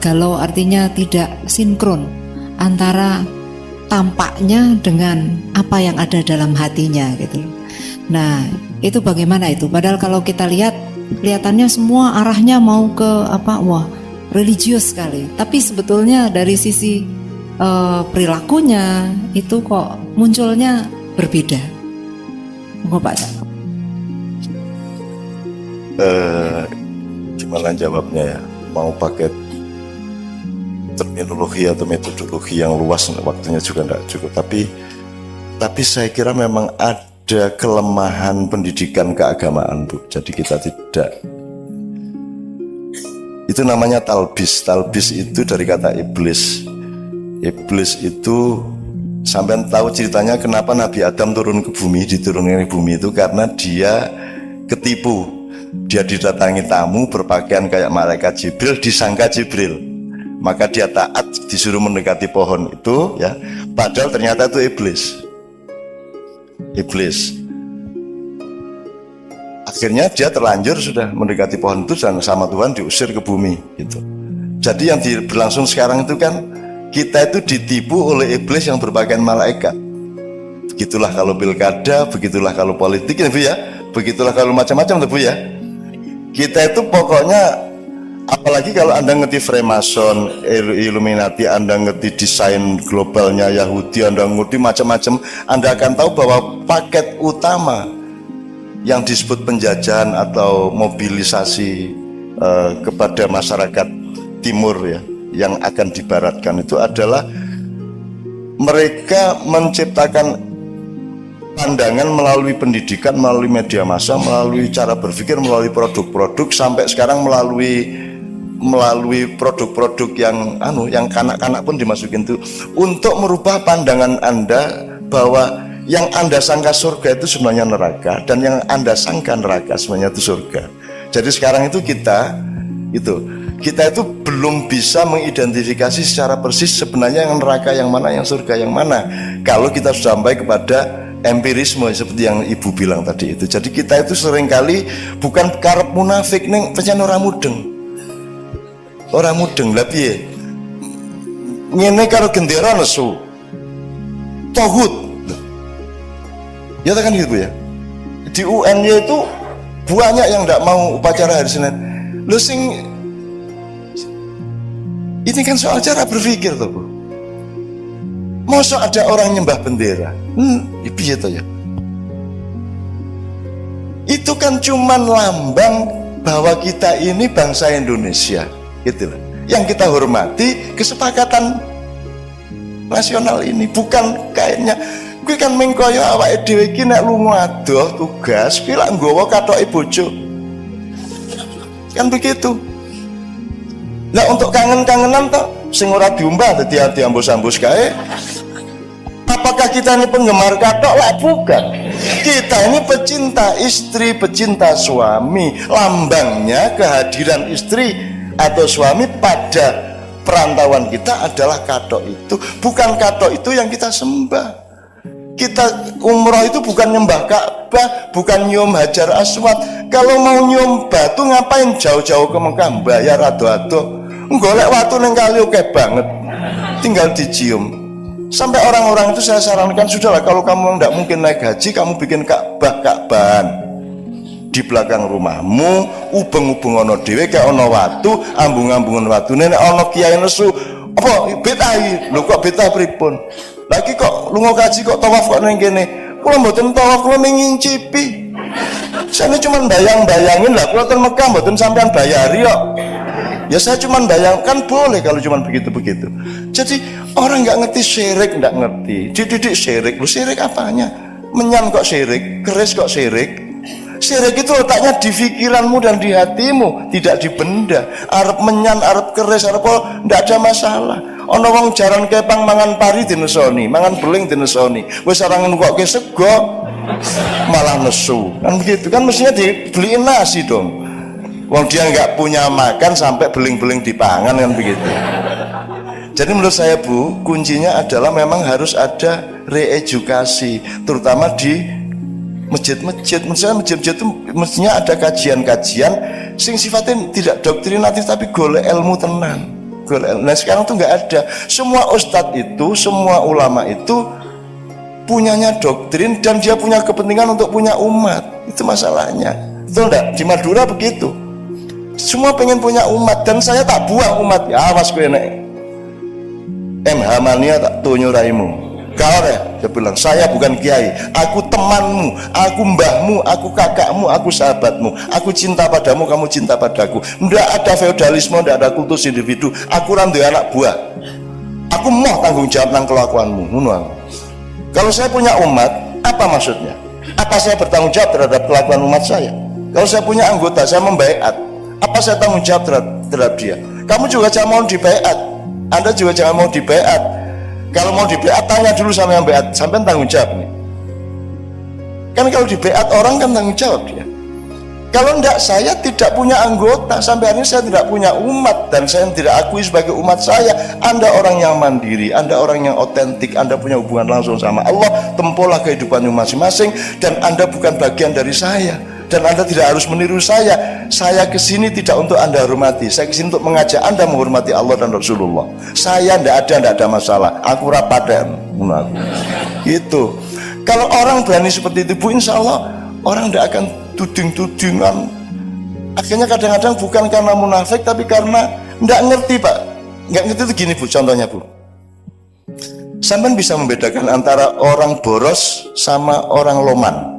Galau artinya tidak sinkron antara tampaknya dengan apa yang ada dalam hatinya gitu. Nah, itu bagaimana itu? Padahal kalau kita lihat, kelihatannya semua arahnya mau ke apa? Wah, religius sekali. Tapi sebetulnya dari sisi perilakunya itu kok munculnya berbeda. Monggo Pak. Gimana jawabnya ya? Mau pakai terminologi atau metodologi yang luas, waktunya juga tidak cukup. Tapi saya kira memang ada kelemahan pendidikan keagamaan, Bu. Jadi kita tidak, itu namanya talbis. Talbis itu dari kata iblis. Iblis itu, sampean tahu ceritanya kenapa Nabi Adam turun ke bumi, diturunkan ke bumi itu karena dia ketipu. Dia didatangi tamu berpakaian kayak malaikat Jibril, disangka Jibril, maka dia taat, disuruh mendekati pohon itu ya, padahal ternyata itu iblis. Akhirnya dia terlanjur sudah mendekati pohon itu dan sama Tuhan diusir ke bumi gitu. Jadi yang berlangsung sekarang itu kan kita itu ditipu oleh iblis yang berpakaian malaikat. Begitulah kalau pilkada, begitulah kalau politik ya Bu ya, begitulah kalau macam-macam Bu ya. Kita itu pokoknya, apalagi kalau Anda ngerti Freemason, Illuminati, Anda ngerti desain globalnya Yahudi, Anda ngerti macam-macam, Anda akan tahu bahwa paket utama yang disebut penjajahan atau mobilisasi kepada masyarakat timur ya, yang akan dibaratkan itu adalah mereka menciptakan pandangan melalui pendidikan, melalui media massa, melalui cara berpikir, melalui produk-produk, sampai sekarang melalui produk-produk yang kanak-kanak pun dimasukin itu, untuk merubah pandangan Anda bahwa yang Anda sangka surga itu sebenarnya neraka, dan yang Anda sangka neraka sebenarnya itu surga. Jadi sekarang itu kita itu belum bisa mengidentifikasi secara persis sebenarnya yang neraka yang mana, yang surga yang mana, kalau kita sudah sampai kepada empirisme seperti yang Ibu bilang tadi itu. Jadi kita itu seringkali bukan karep munafik ning pancen ora mudeng lah piye ngene karo gendera nesu tauhid ya kan gitu ya. Di UNY itu banyak yang tidak mau upacara hari Senin. Lu sing ini kan soal cara berpikir tuh Bu. Masa ada orang nyembah bendera? Piye to ya? Itu kan cuman lambang bahwa kita ini bangsa Indonesia, gitu loh. Yang kita hormati kesepakatan nasional ini, bukan kayaknya kuwi kan mengkoyo awake dhewe iki nek lunga adoh tugas kuwi lak nggawa kathoke bojo. Kan begitu. Nah untuk kangen-kangenan toh sing ora diumbah dadi ambus-ambus kae. Apakah kita ini penggemar katok? Lah bukan. Kita ini pecinta istri, pecinta suami. Lambangnya kehadiran istri atau suami pada perantauan kita adalah katok itu. Bukan katok itu yang kita sembah. Kita umroh itu bukan nyembah Ka'bah, bukan nyium Hajar Aswad. Kalau mau nyium batu ngapain jauh-jauh ke Mekah bayar ado-ado. Golek watu neng kali oke banget, tinggal dicium. Sampai orang-orang itu saya sarankan, sudahlah kalau kamu tidak mungkin naik haji, kamu bikin Ka'bahan di belakang rumahmu, ubeng-ubeng ono dhewe kayak ono watu, ambung-ambungan watu. Nenek ono kiai nesu, apa betahi? Lho kok betah pripun? Lagi kok lunga kaji kok tawaf kok neng kene? Kula mboten tawaf, kula mengincipi. Saya cuma bayang-bayangin lah, kula ten Mekah mboten sampean bayari kok. Ya saya cuma bayangkan boleh kalau cuma begitu-begitu. Jadi orang nggak ngerti syirik, nggak ngerti. Dididik syirik, lu syirik apanya? Menyan kok syirik, keris kok syirik. Syirik itu letaknya di pikiranmu dan di hatimu, tidak di benda. Arep menyan, arep keris, arep apa, ndak ada masalah. Ana wong jaran kepang mangan pari dinesoni, mangan beling dinesoni. Wis ora ngenukokke sego malah nesu. Kan begitu kan, mestinya dibeliin nasi dong. Wong dia nggak punya makan sampai beling-beling dipangan, kan begitu. Jadi menurut saya Bu, kuncinya adalah memang harus ada reedukasi, terutama di masjid-masjid. Menurut saya masjid-masjid itu mestinya ada kajian-kajian sing sifatnya tidak doktrinatif tapi golek ilmu tenan. Nah sekarang tuh nggak ada. Semua ustadz itu, semua ulama itu punyanya doktrin dan dia punya kepentingan untuk punya umat. Itu masalahnya. Betul enggak? Di Madura begitu. Semua pengen punya umat dan saya tak buang umat. Ya awas kowe nek MH mania tak tunyu raimu. Kau ya, dia bilang, saya bukan kiai, aku temanmu, aku mbahmu, aku kakakmu, aku sahabatmu, aku cinta padamu, kamu cinta padaku. Tidak ada feodalisme, tidak ada kultus individu. Aku randu anak buah. Aku mau tanggung jawab tentang kelakuanmu. Kalau saya punya umat, apa maksudnya? Apa saya bertanggung jawab terhadap kelakuan umat saya? Kalau saya punya anggota, saya membaiat. Apa saya tanggung jawab terhadap dia? Kamu juga jangan mau dibaiat. Anda juga jangan mau dibaiat. Kalau mau di BA tanya dulu sama yang BA, sampai tanggung jawab nih. Kan kalau di BA orang kan tanggung jawab dia. Kalau enggak, saya tidak punya anggota, sampai hari ini saya tidak punya umat dan saya tidak akui sebagai umat saya. Anda orang yang mandiri, Anda orang yang otentik, Anda punya hubungan langsung sama Allah, tempuhlah kehidupanmu masing-masing dan Anda bukan bagian dari saya. Dan Anda tidak harus meniru saya. Saya kesini tidak untuk Anda hormati. Saya kesini untuk mengajak Anda menghormati Allah dan Rasulullah. Saya tidak ada masalah. Aku rapaten. Gitu. Kalau orang berani seperti itu, Bu, insya Allah orang tidak akan tuding-tudingan. Akhirnya kadang-kadang bukan karena munafik, tapi karena tidak ngerti, Pak. Nggak ngerti itu gini, Bu. Contohnya, Bu. Sampai bisa membedakan antara orang boros sama orang loman.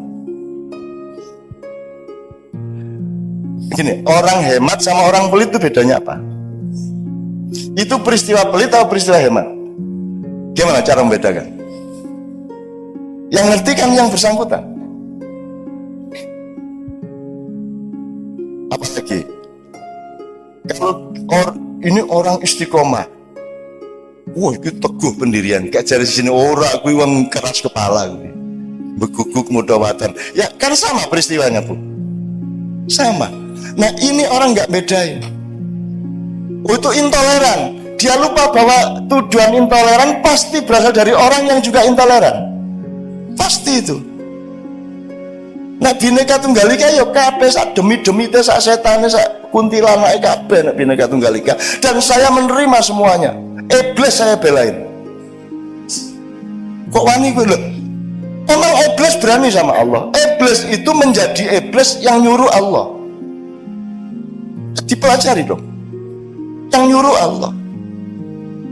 Gini, orang hemat sama orang pelit itu bedanya apa? Itu peristiwa pelit atau peristiwa hemat? Gimana cara membedakan? Yang ngerti kan yang bersangkutan. Apa lagi? Kalau ini orang istiqomah, wah itu teguh pendirian. Kayak dari sini orang aku yang keras kepala, beguguk mudawatan. Ya kan sama peristiwanya, Bu. Sama. Nah ini orang nggak bedain. Oh, itu intoleran. Dia lupa bahwa tujuan intoleran pasti berasal dari orang yang juga intoleran. Pasti itu. Nah Bhinneka Tunggal Ika yo kabeh sak demi-demi teh sak setane sak kuntilanake kabeh nek Bhinneka Tunggal Ika. Dan saya menerima semuanya. Iblis saya belain. Kok wani kowe lho? Emang iblis berani sama Allah. Iblis itu menjadi iblis yang nyuruh Allah. Dipelajari dong. Yang nyuruh Allah.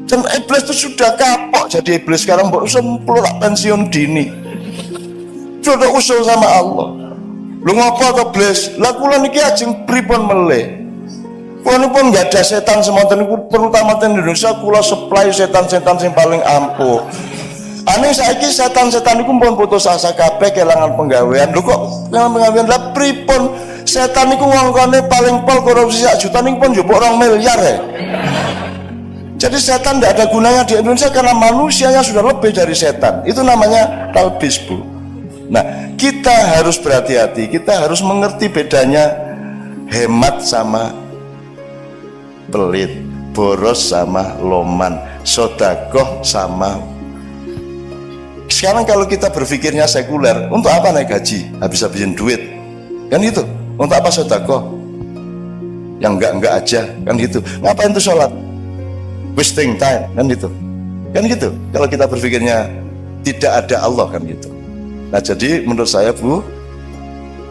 Dan iblis itu sudah kapok jadi iblis. Sekarang mbok sempul pensiun dini. Sudah usul sama Allah. Lu ngapa to iblis? Lah kula niki ajeng pripun melih. Kula pun nggak ada setan semonten niku, terutama di Indonesia kula supply setan-setan sing paling ampuh. Aneh saiki setan-setan niku pun putus asa kabeh kelangan penggawean. Lho kok kelangan penggawean lah pripun? Setan niku ngongkone paling pol korupsi 1 juta niku pun njupuk 2 miliar ya. Jadi setan tidak ada gunanya di Indonesia karena manusianya sudah lebih dari setan. Itu namanya talbis, Bu. Nah, kita harus berhati-hati. Kita harus mengerti bedanya hemat sama pelit, boros sama loman, sodakoh sama. Sekarang kalau kita berpikirnya sekuler, untuk apa naik gaji? Habis-habisin duit, kan gitu. Untuk apa sodakoh? Yang enggak aja, kan gitu. Ngapain tuh sholat? Wasting time, kan gitu. Kan gitu. Kalau kita berpikirnya tidak ada Allah, kan gitu. Nah jadi menurut saya, Bu,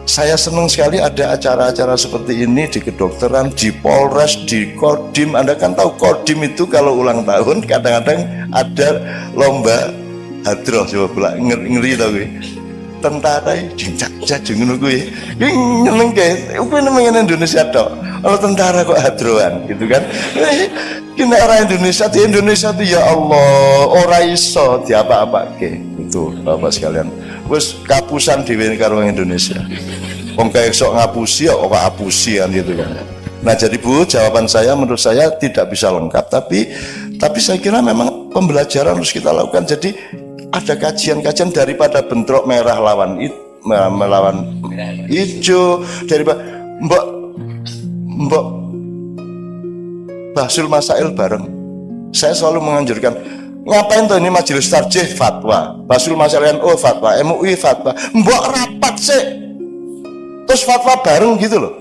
saya senang sekali ada acara-acara seperti ini di kedokteran, di Polres, di Kodim. Anda kan tahu Kodim itu kalau ulang tahun kadang-kadang ada lomba hadroh, coba pula ngeri tau gue. Tentara cincak ngono kuwi. Ki nyenengke, kuwi nang Indonesia tok. Kalau tentara kok hadroan gitu kan. Ki nek orang Indonesia di Indonesia tuh ya Allah, ora iso diapa-apake. Itu Bapak sekalian. Wis kapusan dhewe karo Indonesia. Wong kayak sok ngapusi ya kok apusi kan gitu kan. Nah jadi Bu, jawaban saya menurut saya tidak bisa lengkap, tapi saya kira memang pembelajaran harus kita lakukan. Jadi ada kajian-kajian daripada bentrok merah lawan melawan hijau, daripada mbok bahsul masail bareng. Saya selalu menganjurkan, ngapain tuh ini majelis tarjih fatwa, bahsul masail NU fatwa, MUI fatwa, mbok rapat sih terus fatwa bareng gitu loh.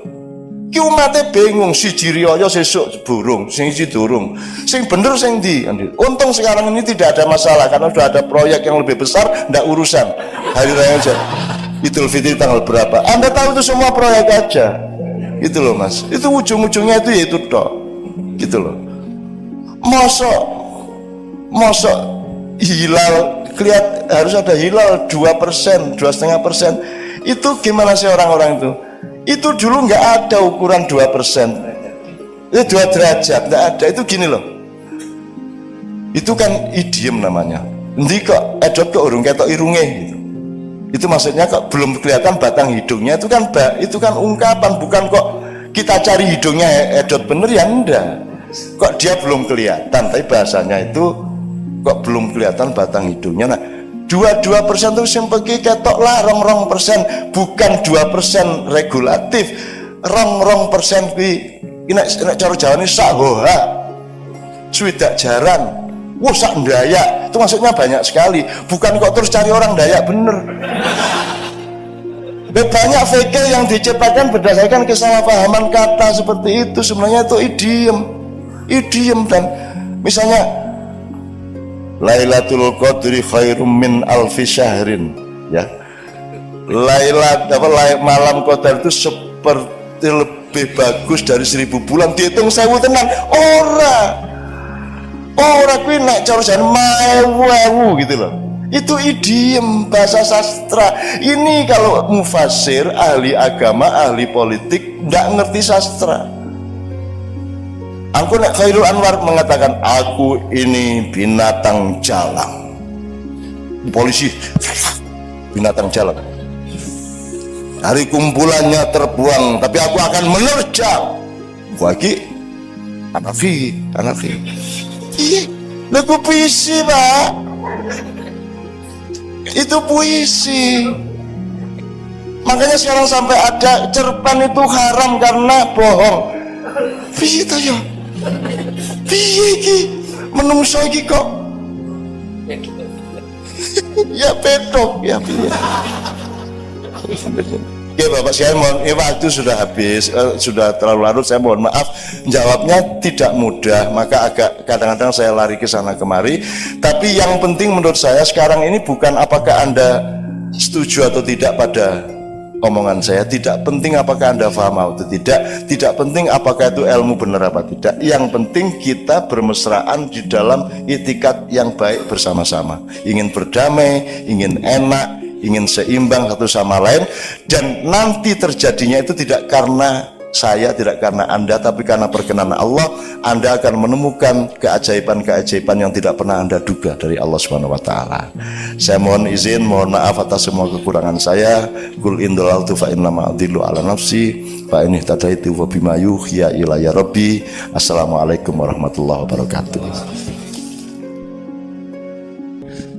Ki umatnya bingung, si Jirioyo sesuk burung, sing si durung, sing bener sing di. Untung sekarang ini tidak ada masalah karena sudah ada proyek yang lebih besar, ndak urusan hari raya aja. Idul Fitri tanggal berapa? Anda tahu itu semua proyek aja. Gitu loh Mas. Itu ujung-ujungnya itu yaitu tok. Gitu loh. Mosok hilal harus ada hilal 2%, 2,5%. Itu gimana sih orang-orang itu? Itu dulu nggak ada ukuran 2%. Itu 2 derajat, nggak ada. Itu gini loh. Itu kan idiom namanya. Nanti kok edot kok urung ketok irunge gitu. Itu maksudnya kok belum kelihatan batang hidungnya. Itu kan ungkapan, bukan kok kita cari hidungnya edot bener ya enggak. Kok dia belum kelihatan, tapi bahasanya itu kok belum kelihatan batang hidungnya. Nah 2% itu simpeki ketok lah rong persen, bukan 2% regulatif. Rong persen kui nek cara Jawa ini sahoha swidak jaran sak Dayak, itu maksudnya banyak sekali, bukan kok terus cari orang Dayak bener. Banyak fikih yang diciptakan berdasarkan kesalahpahaman kata seperti itu, sebenarnya itu idiom. Dan misalnya Lailatul Qadri khairum min alfi syahrin, ya. Malam Qadar itu seperti lebih bagus dari 1000 bulan. Dihitung 1000 tenan. Ora kuwi nek cara jan maewu gitu loh. Itu idiom bahasa sastra. Ini kalau mufasir, ahli agama, ahli politik nggak ngerti sastra. Aku nek Khairul Anwar mengatakan aku ini binatang jalang. Polisi binatang jalang. Hari kumpulannya terbuang, tapi aku akan menerjang. Bagi anarki. Iya, lagu puisi Pak. Itu puisi. Makanya sekarang sampai ada cerpen itu haram karena bohong. Piye ta ya? Piye iki? Menungso iki kok ya pedok ya piye? Ya Bapak, saya mohon, waktu sudah habis, sudah terlalu larut, saya mohon maaf, jawabnya tidak mudah, maka agak kadang-kadang saya lari ke sana kemari. Tapi yang penting menurut saya sekarang ini bukan apakah Anda setuju atau tidak pada omongan saya, tidak penting apakah Anda paham atau tidak penting apakah itu ilmu benar apa tidak. Yang penting kita bermesraan di dalam itikad yang baik bersama-sama, ingin berdamai, ingin enak, ingin seimbang satu sama lain. Dan nanti terjadinya itu tidak karena saya, tidak karena Anda, tapi karena perkenan Allah. Anda akan menemukan keajaiban-keajaiban yang tidak pernah Anda duga dari Allah Subhanahu wa taala. Saya mohon izin, mohon maaf atas semua kekurangan saya. Qul in dalaltu fa innama adillu ala nafsi fa in ihtadaitu wa bima yuhya ilayya rabbi. Assalamualaikum warahmatullahi wabarakatuh.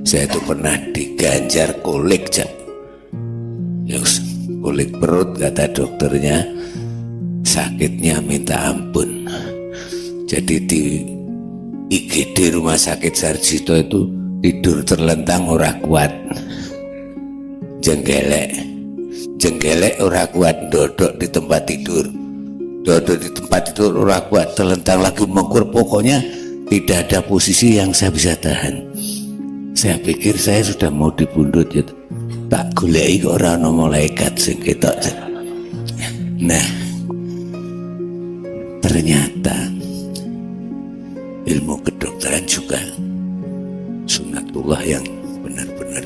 Saya itu pernah diganjar kolik, kolik perut, kata dokternya sakitnya minta ampun. Jadi di IGD Rumah Sakit Sarjito itu tidur terlentang ora kuat, jenggelek ora kuat, dodok di tempat tidur ora kuat, terlentang lagi mengkur, pokoknya tidak ada posisi yang saya bisa tahan. Saya pikir saya sudah mau dibundut ya, tak goleki kok ora ana malaikat sing ketok. Nah, ternyata ilmu kedokteran juga sunatullah yang benar-benar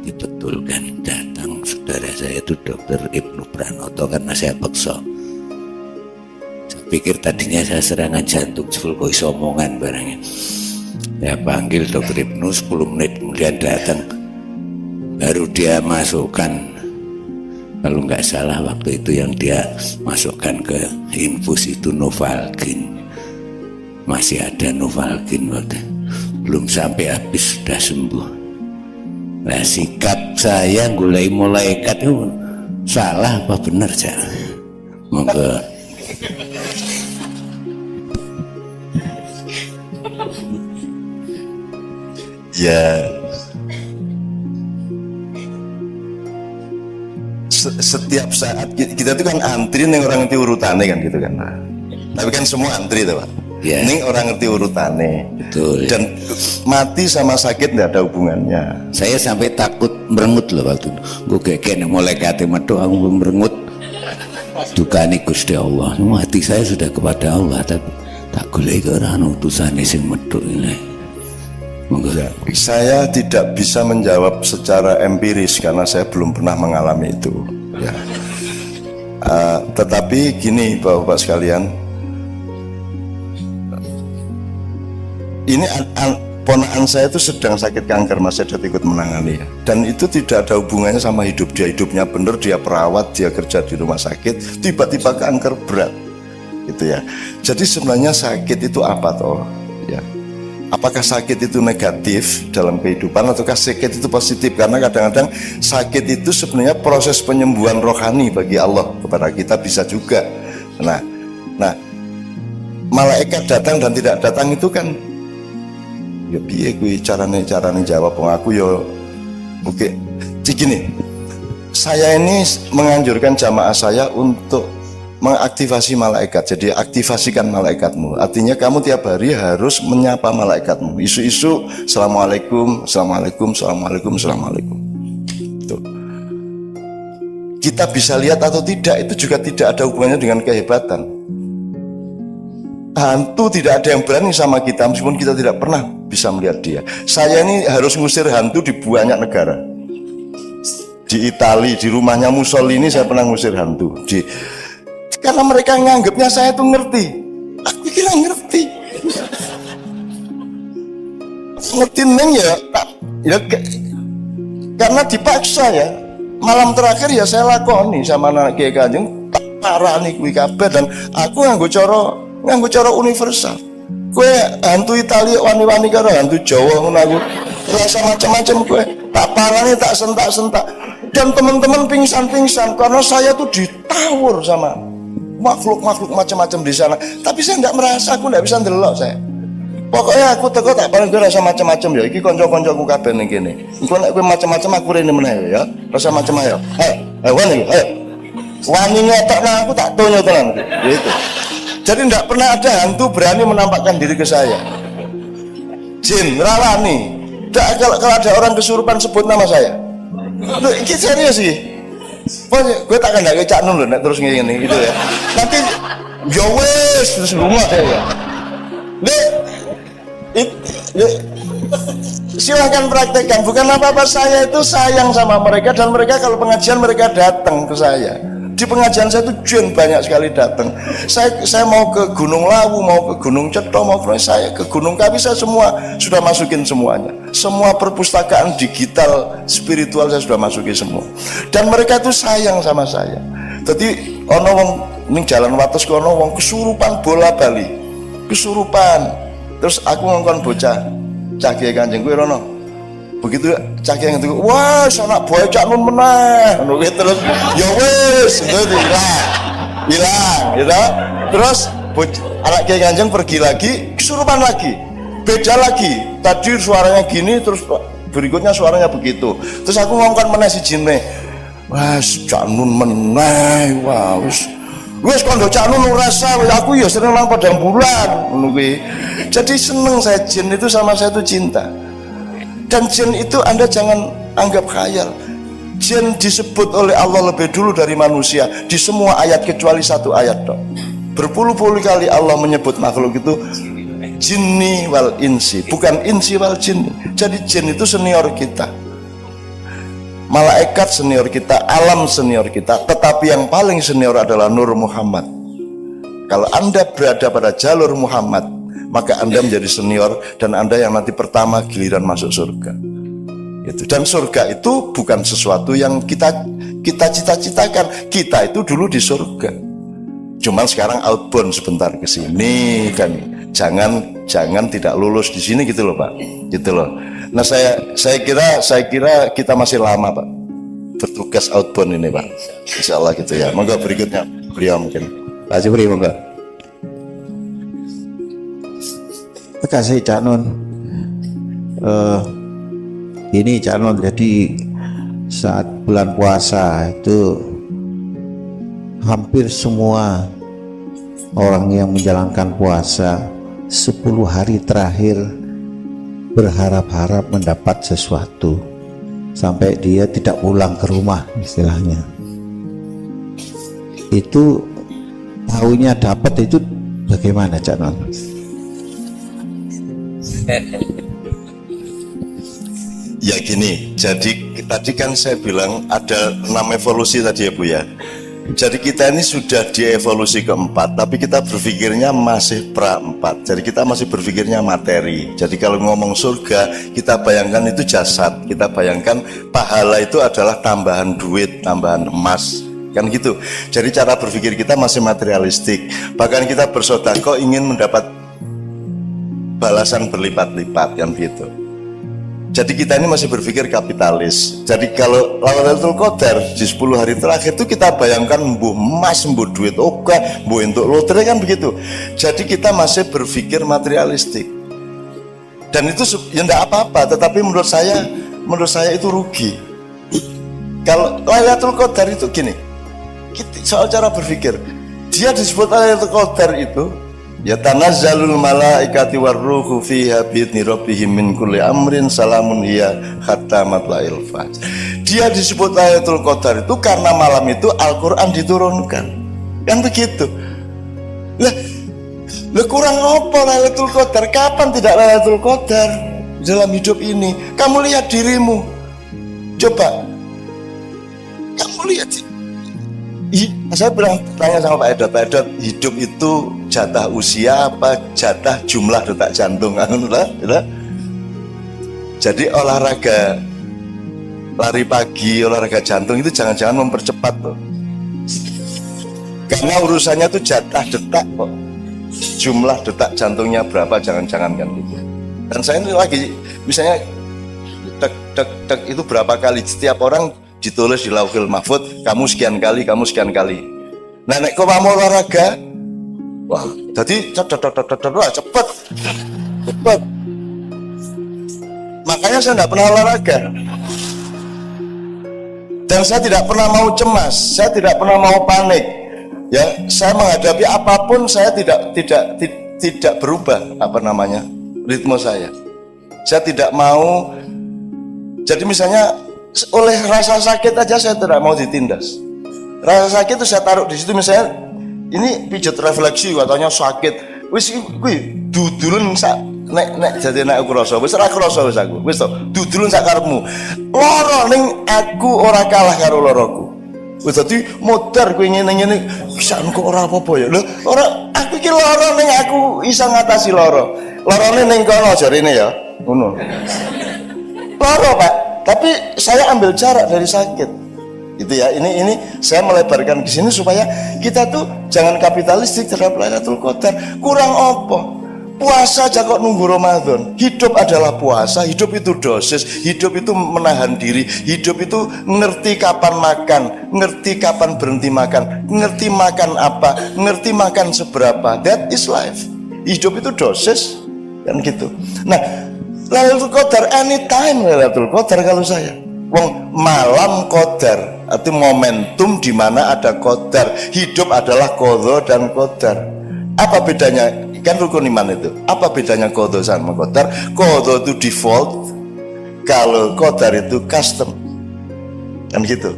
dibetulkan. Datang saudara saya itu Dokter Ibnu Pranoto karena saya paksa. Saya pikir tadinya saya serangan jantung, jebul kok iso omongan barangnya. Saya panggil Dokter Ibnu, 10 menit kemudian datang, baru dia masukkan Kalau nggak salah waktu itu yang dia masukkan ke infus itu Novalgin. Masih ada Novalgin waktu belum sampai habis sudah sembuh. Nah sikap saya mulai malaikat itu salah apa benar Cak? Monggo. Ya, setiap saat kita itu kan antri nih orang ngerti urutannya kan gitu kan. Tapi kan semua antri tuh Pak. Ya. Ini orang ngerti urutannya. Betul. Dan mati sama sakit tidak ada hubungannya. Saya sampai takut merengut loh waktu itu. Gue kayak malaikat metu aku merengut. Dukani Gusti Allah. Hati saya sudah kepada Allah tapi tak golek orang utusane sing metu ini. Ya, saya tidak bisa menjawab secara empiris karena saya belum pernah mengalami itu. Ya. Tetapi gini Bapak-Bapak sekalian, ini ponakan saya itu sedang sakit kanker, Mas Edet ikut menangani ya. Dan itu tidak ada hubungannya sama hidup dia. Hidupnya bener, dia perawat, dia kerja di rumah sakit, tiba-tiba kanker berat, gitu ya. Jadi sebenarnya sakit itu apa toh? Ya. Apakah sakit itu negatif dalam kehidupan ataukah sakit itu positif? Karena kadang-kadang sakit itu sebenarnya proses penyembuhan rohani bagi Allah kepada kita bisa juga. Nah, malaikat datang dan tidak datang itu kan ya piye kuwi carane jawab wong aku ya oke. Gini, saya ini menganjurkan jamaah saya untuk mengaktifasi malaikat. Jadi aktivasikan malaikatmu. Artinya kamu tiap hari harus menyapa malaikatmu. Isu-isu assalamualaikum, assalamualaikum, assalamualaikum, assalamualaikum. Tuh. Kita bisa lihat atau tidak itu juga tidak ada hubungannya dengan kehebatan. Hantu tidak ada yang berani sama kita meskipun kita tidak pernah bisa melihat dia. Saya ini harus ngusir hantu di banyak negara. Di Italia, di rumahnya Mussolini saya pernah ngusir hantu. Karena mereka nganggapnya saya tuh ngerti. Aku kira ngerti. Ngerti neng ya, karena dipaksa ya. Malam terakhir ya saya lakoni sama anak Kiai Kanjeng parah nih kuwi kabeh dan aku nganggo cara universal. Kue hantu Italia wani-wani karo hantu Jawa ngono aku. Rasa macam-macam kue. Tak parani tak sentak-sentak. Dan teman-teman pingsan-pingsan karena saya tuh ditawur sama makhluk-makhluk macam-macam di sana. Tapi saya tidak merasa, aku tidak bisa ndelok saya. Pokoknya aku teko tak paling gue rasa macam-macam ya. Iki konco-koncoku kabeh ning kene. Engko nek kowe macam-macam aku rene meneh ya. Rasa macam ayo. Ayo wani, ayo. Wani ngetokno aku tak tonyo tenan gitu. Jadi tidak pernah ada hantu berani menampakkan diri ke saya. Jin, rawani. Kalau ada orang kesurupan sebut nama saya. Loh, ini serius sih. Gue tak akan Cak Nun loh, terus gini gitu ya. Nanti ya wes terus rumah saya. Silahkan praktekkan. Bukan apa-apa, saya itu sayang sama mereka dan mereka kalau pengajian mereka datang ke saya. Di pengajian saya itu jin banyak sekali datang. Saya mau ke Gunung Lawu, mau ke Gunung Ceto, mau ke saya ke Gunung Kawi, saya semua sudah masukin semuanya. Semua perpustakaan digital spiritual saya sudah masukin semua. Dan mereka itu sayang sama saya. Jadi ono wong ning jalan wates kono wong kesurupan bola bali. Kesurupan. Terus aku ngongkon bocah Cah Kiai Kanjeng kuwi rono. Begitu Cah Kiai itu, wah anak boy Cak Nun meneh. Ngono kuwi terus ya wis itu hilang gitu. Terus anak Kiai Kanjeng pergi lagi, kesurupan lagi. Beda lagi. Tadi suaranya gini terus berikutnya suaranya begitu. Terus aku ngongkon meneh si jinne. Wah, Cak Nun meneh. Wah, wis kondo Cak Nun ngrasa aku ya seneng nang padang bulan ngono kuwi. Jadi seneng saya, jin itu sama saya itu cinta. Dan jin itu Anda jangan anggap khayal. Jin disebut oleh Allah lebih dulu dari manusia di semua ayat kecuali satu ayat dok. Berpuluh-puluh kali Allah menyebut makhluk itu jinni wal insi, bukan insi wal jinni. Jadi jin itu senior kita, malaikat senior kita, alam senior kita, tetapi yang paling senior adalah Nur Muhammad. Kalau Anda berada pada jalur Muhammad, maka Anda menjadi senior dan Anda yang nanti pertama giliran masuk surga. Gitu. Dan surga itu bukan sesuatu yang kita kita cita-citakan. Kita itu dulu di surga, cuman sekarang outbound sebentar ke sini, dan jangan tidak lulus di sini gitu loh Pak, gitu loh. Nah saya kira kita masih lama Pak bertugas outbound ini Pak, insya Allah gitu ya. Monggo berikutnya beliau mungkin Pak Jibri, monggo. Terima kasih Cak Nun. Ini Cak Nun, jadi saat bulan puasa itu hampir semua orang yang menjalankan puasa 10 hari terakhir berharap-harap mendapat sesuatu sampai dia tidak pulang ke rumah istilahnya. Itu tahunya dapat itu bagaimana Cak Non? Ya gini, jadi tadi kan saya bilang ada 6 evolusi tadi ya Bu ya. Jadi kita ini sudah di evolusi keempat, tapi kita berpikirnya masih pra-4. Jadi kita masih berpikirnya materi. Jadi kalau ngomong surga, kita bayangkan itu jasad. Kita bayangkan pahala itu adalah tambahan duit, tambahan emas, kan gitu. Jadi cara berpikir kita masih materialistik. Bahkan kita bersedekah ingin mendapat balasan berlipat-lipat, kan gitu. Jadi kita ini masih berpikir kapitalis. Jadi kalau Lailatul Qadar di 10 hari terakhir itu kita bayangkan mbuh emas, mbuh duit oke, mbuh untuk lotre, kan begitu. Jadi kita masih berpikir materialistik. Dan itu ya enggak apa-apa, tetapi menurut saya itu rugi. Kalau Lailatul Qadar itu gini, soal cara berpikir, dia disebut Lailatul Qadar itu ya tanazzalul malaikati warruhu fiha bi'idzni rabbihim min kulli amrin salamun hiya hatta matla'il fajr. Dia disebut Lailatul Qadar itu karena malam itu Al-Qur'an diturunkan. Kan begitu. Lah kurang apa Lailatul Qadar? Kapan tidak Lailatul Qadar dalam hidup ini? Kamu lihat dirimu. Coba. Kamu lihat. Saya pernah tanya sama Pak Edot, hidup itu jatah usia apa jatah jumlah detak jantung? Jadi olahraga lari pagi, olahraga jantung itu jangan-jangan mempercepat loh. Karena urusannya itu jatah detak kok. Jumlah detak jantungnya berapa, jangan-jangan kan gitu. Dan saya ini lagi misalnya dek itu berapa kali, setiap orang ditulis di Lauhul Mahfuz, kamu sekian kali, kamu sekian kali. Nah, nek kok mau olahraga, wah, jadi cepet. Makanya saya tidak pernah olahraga. Dan saya tidak pernah mau cemas, saya tidak pernah mau panik. Ya, saya menghadapi apapun saya tidak berubah ritme saya. Saya tidak mau. Jadi misalnya oleh rasa sakit aja saya tidak mau ditindas. Rasa sakit itu saya taruh di situ, misalnya ini pijat refleksi katanya sakit. Wis kuwi dudulun sak nek jadi nek aku rasa wis ora krasa wis aku. Wis to, dudulun sak karepmu. Lara ning aku ora kalah karo laraku. Wis dadi modar kuwi ngene-ngene pisan kok ora apa-apa ya. Lho, ora aku iki lara ning aku iso ngatasi lara. Larane ning kono jarine ya. Ngono. Lara, Pak. Tapi saya ambil jarak dari sakit, gitu ya. Ini saya melebarkan ke sini supaya kita tuh jangan kapitalistik terhadap Lailatul Qadar. Kurang apa? Puasa aja kok nunggu Ramadan. Hidup adalah puasa. Hidup itu dosis. Hidup itu menahan diri. Hidup itu ngerti kapan makan, ngerti kapan berhenti makan, ngerti makan apa, ngerti makan seberapa. That is life. Hidup itu dosis, kan gitu. Nah, Lailatul Qadar anytime Lailatul Qadar kalau saya. Wong malam Qadar, arti momentum di mana ada Qadar. Hidup adalah qadha dan qadar. Apa bedanya? Kan rukun iman itu. Apa bedanya qadha sama qadar? Qadha itu default, kalau qadar itu custom. Kan gitu.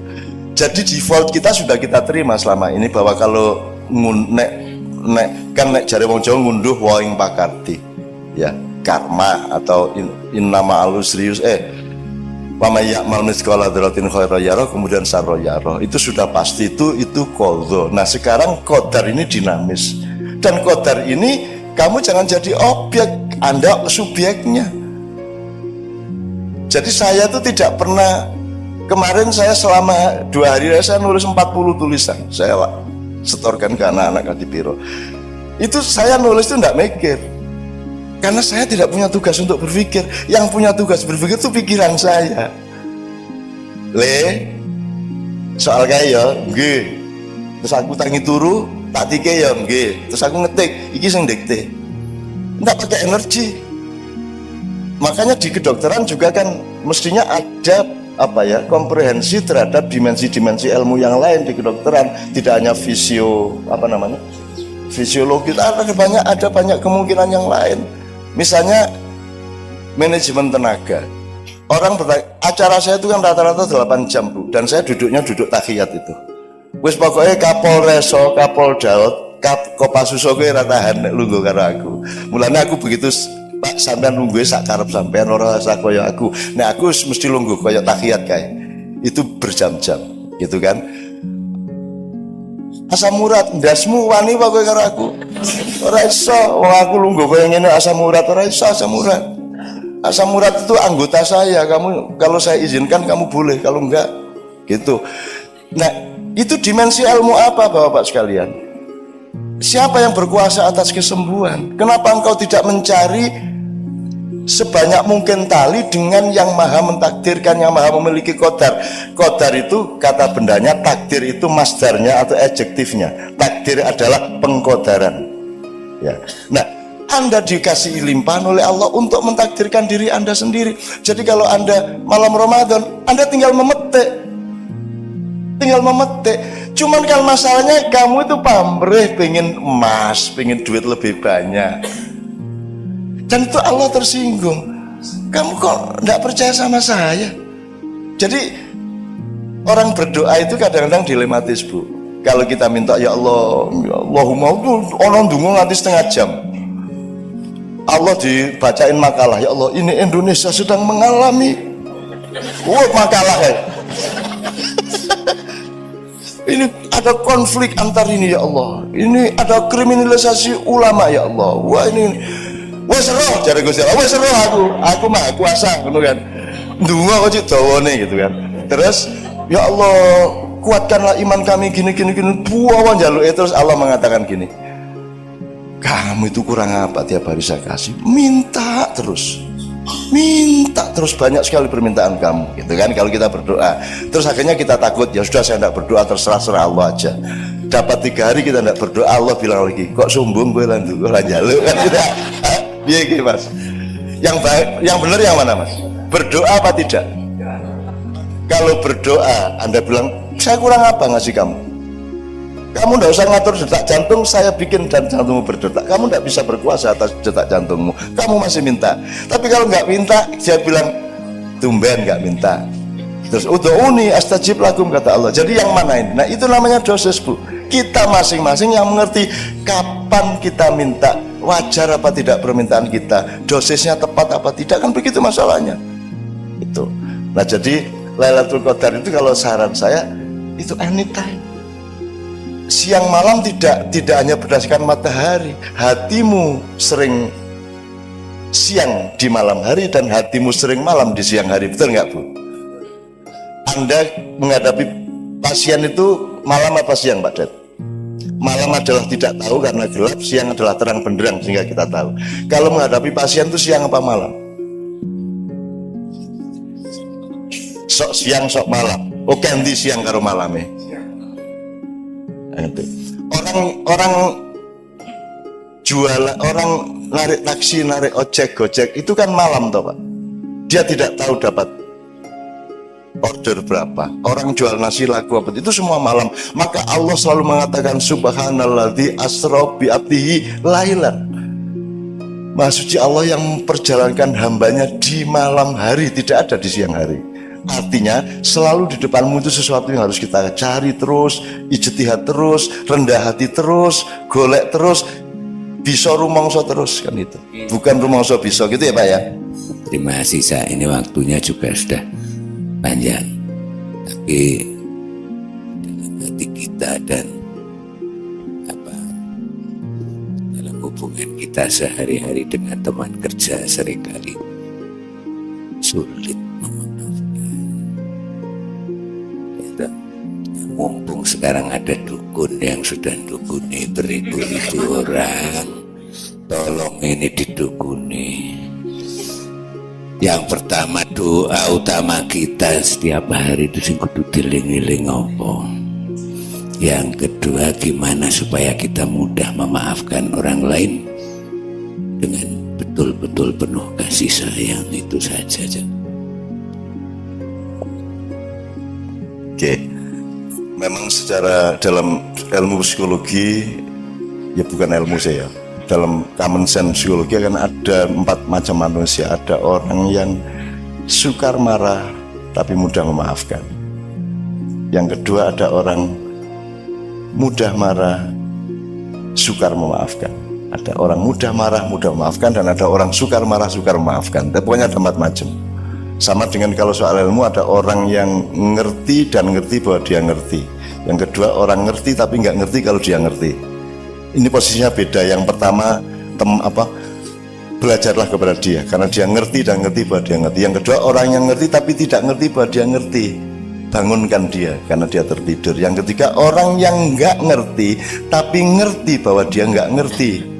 Jadi default kita sudah kita terima selama ini bahwa kalau nek jare wong Jawa ngunduh waing pakarti. Ya. Karma atau innama alusrius wa may ya'mal mithqala dzarratin khairan yarah, kemudian sarra yarah. Itu sudah pasti, itu qadha. Nah, sekarang qadar ini dinamis. Dan qadar ini kamu jangan jadi objek, Anda subjeknya. Jadi saya itu tidak pernah Kemarin saya selama 2 hari saya nulis 40 tulisan. Saya setorkan ke anak-anak Kadipiro. Itu saya nulis itu enggak mikir. Karena saya tidak punya tugas untuk berpikir. Yang punya tugas berpikir itu pikiran saya. Soal kaya, nggih. Terus aku tangi turu, tak tike ya nggih. Terus aku ngetik, iki sing dikte. Enggak pakai energi. Makanya di kedokteran juga kan mestinya ada komprehensi terhadap dimensi-dimensi ilmu yang lain di kedokteran, tidak hanya fisiologi, ada banyak kemungkinan yang lain. Misalnya manajemen tenaga. Orang bertanya, acara saya itu kan rata-rata 8 jam Bu, dan saya duduk tahiyat itu. Wis pokoknya Kapolreso, Kapoldaud, Kopasuso gue ratahan lungguh karo aku. Mulanya aku begitu, Pak sampean lungguh sak karep sampean ora sak koyo aku. Nah aku mesti lungguh koyo tahiyat kae. Itu berjam-jam, gitu kan. Asam urat ndasmu wani apa kowe karo aku? Ora iso, wong aku lungguh koyo ngene asam urat ora iso asam urat. Asam urat itu anggota saya, kamu kalau saya izinkan kamu boleh, kalau enggak gitu. Nah, itu dimensi ilmu apa Bapak-bapak sekalian? Siapa yang berkuasa atas kesembuhan? Kenapa engkau tidak mencari sebanyak mungkin tali dengan yang maha mentakdirkan, yang maha memiliki qadar? Qadar itu kata bendanya, takdir itu masdarnya atau adjektifnya. Takdir adalah pengqadaran. Ya. Nah, Anda dikasih limpahan oleh Allah untuk mentakdirkan diri Anda sendiri. Jadi kalau Anda malam Ramadan, Anda tinggal memetik. Cuman kan masalahnya kamu itu pamrih, pengen emas, pengen duit lebih banyak. Dan itu Allah tersinggung. Kamu kok tidak percaya sama saya? Jadi orang berdoa itu kadang-kadang dilematis Bu. Kalau kita minta ya Allah, ya Allahumma, orang dungu nanti setengah jam. Allah dibacain makalah, ya Allah ini Indonesia sedang mengalami makalah ya. Ini ada konflik antar ini ya Allah. Ini ada kriminalisasi ulama ya Allah. Wah ini wes roh jare Gusti Allah. Wes roh aku maha kuasa ngono kan. Ndonga kok cik dawane gitu kan. Terus ya Allah kuatkanlah iman kami gini. Buawan njaluke terus Allah mengatakan gini. Kamu itu kurang apa tiap hari saya kasih? Minta terus banyak sekali permintaan kamu gitu kan kalau kita berdoa. Terus akhirnya kita takut, ya sudah saya tidak berdoa, terserah Allah aja. Dapat 3 hari kita tidak berdoa, Allah bilang lagi kok sombong gue lanjaluk kan tidak. Iya gitu Mas. Yang benar yang mana Mas? Berdoa apa tidak? Kalau berdoa Anda bilang saya kurang apa ngasih kamu? Kamu tidak usah ngatur detak jantung, saya bikin dan jantungmu berdetak. Kamu tidak bisa berkuasa atas detak jantungmu. Kamu masih minta. Tapi kalau nggak minta, dia bilang tumben nggak minta. Terus ud'uni astajib lakum kata Allah. Jadi yang mana ini? Nah itu namanya dosis Bu. Kita masing-masing yang mengerti kapan kita minta, wajar apa tidak permintaan kita, dosisnya tepat apa tidak, kan begitu masalahnya. Itu. Nah jadi Lailatul Qadar itu kalau saran saya itu anytime. Siang malam tidak hanya berdasarkan matahari. Hatimu sering siang di malam hari dan hatimu sering malam di siang hari. Betul nggak Bu? Anda menghadapi pasien itu malam apa siang Pak Dad? Malam adalah tidak tahu karena gelap, siang adalah terang benderang sehingga kita tahu. Kalau menghadapi pasien itu siang apa malam? Sok siang sok malam. Oh ganti siang karo malamnya. Orang jualan, orang narik taksi, narik ojek, gojek itu kan malam toh Pak. Dia tidak tahu dapat order berapa. Orang jual nasi laku apa itu semua malam. Maka Allah selalu mengatakan subhanalladzi asra bi abdihi lailan. Maha suci Allah yang memperjalankan hambanya di malam hari, tidak ada di siang hari. Artinya selalu di depanmu itu sesuatu yang harus kita cari terus, ijtihad terus, rendah hati terus, golek terus, bisa rumangsa terus kan itu. Bukan rumangsa bisa gitu ya Pak ya. Terima kasih, saya ini waktunya juga sudah panjang. Tapi dalam hati kita dan dalam hubungan kita sehari-hari dengan teman kerja seringkali sulit memaafkan. mumpung sekarang ada dukun yang sudah dukuni beribu-ribu orang, tolong ini didukuni. Yang pertama, doa utama kita setiap hari itu sing kudu dieling-eling apa. Yang kedua, gimana supaya kita mudah memaafkan orang lain dengan betul-betul penuh kasih sayang. Itu saja. Oke, memang secara dalam ilmu psikologi, ya bukan ilmu saya, dalam common sense psikologi kan ada 4 macam manusia. Ada orang yang sukar marah tapi mudah memaafkan. Yang kedua, ada orang mudah marah, sukar memaafkan. Ada orang mudah marah, mudah memaafkan, dan ada orang sukar marah, sukar memaafkan. Tapi pokoknya ada 4 macam. Sama dengan kalau soal ilmu, ada orang yang ngerti dan ngerti bahwa dia ngerti. Yang kedua, orang ngerti tapi nggak ngerti kalau dia ngerti. Ini posisinya beda. Yang pertama, belajarlah kepada dia karena dia ngerti dan ngerti bahwa dia ngerti. Yang kedua, orang yang ngerti tapi tidak ngerti bahwa dia ngerti. Bangunkan dia karena dia tertidur. Yang ketiga, orang yang nggak ngerti tapi ngerti bahwa dia nggak ngerti.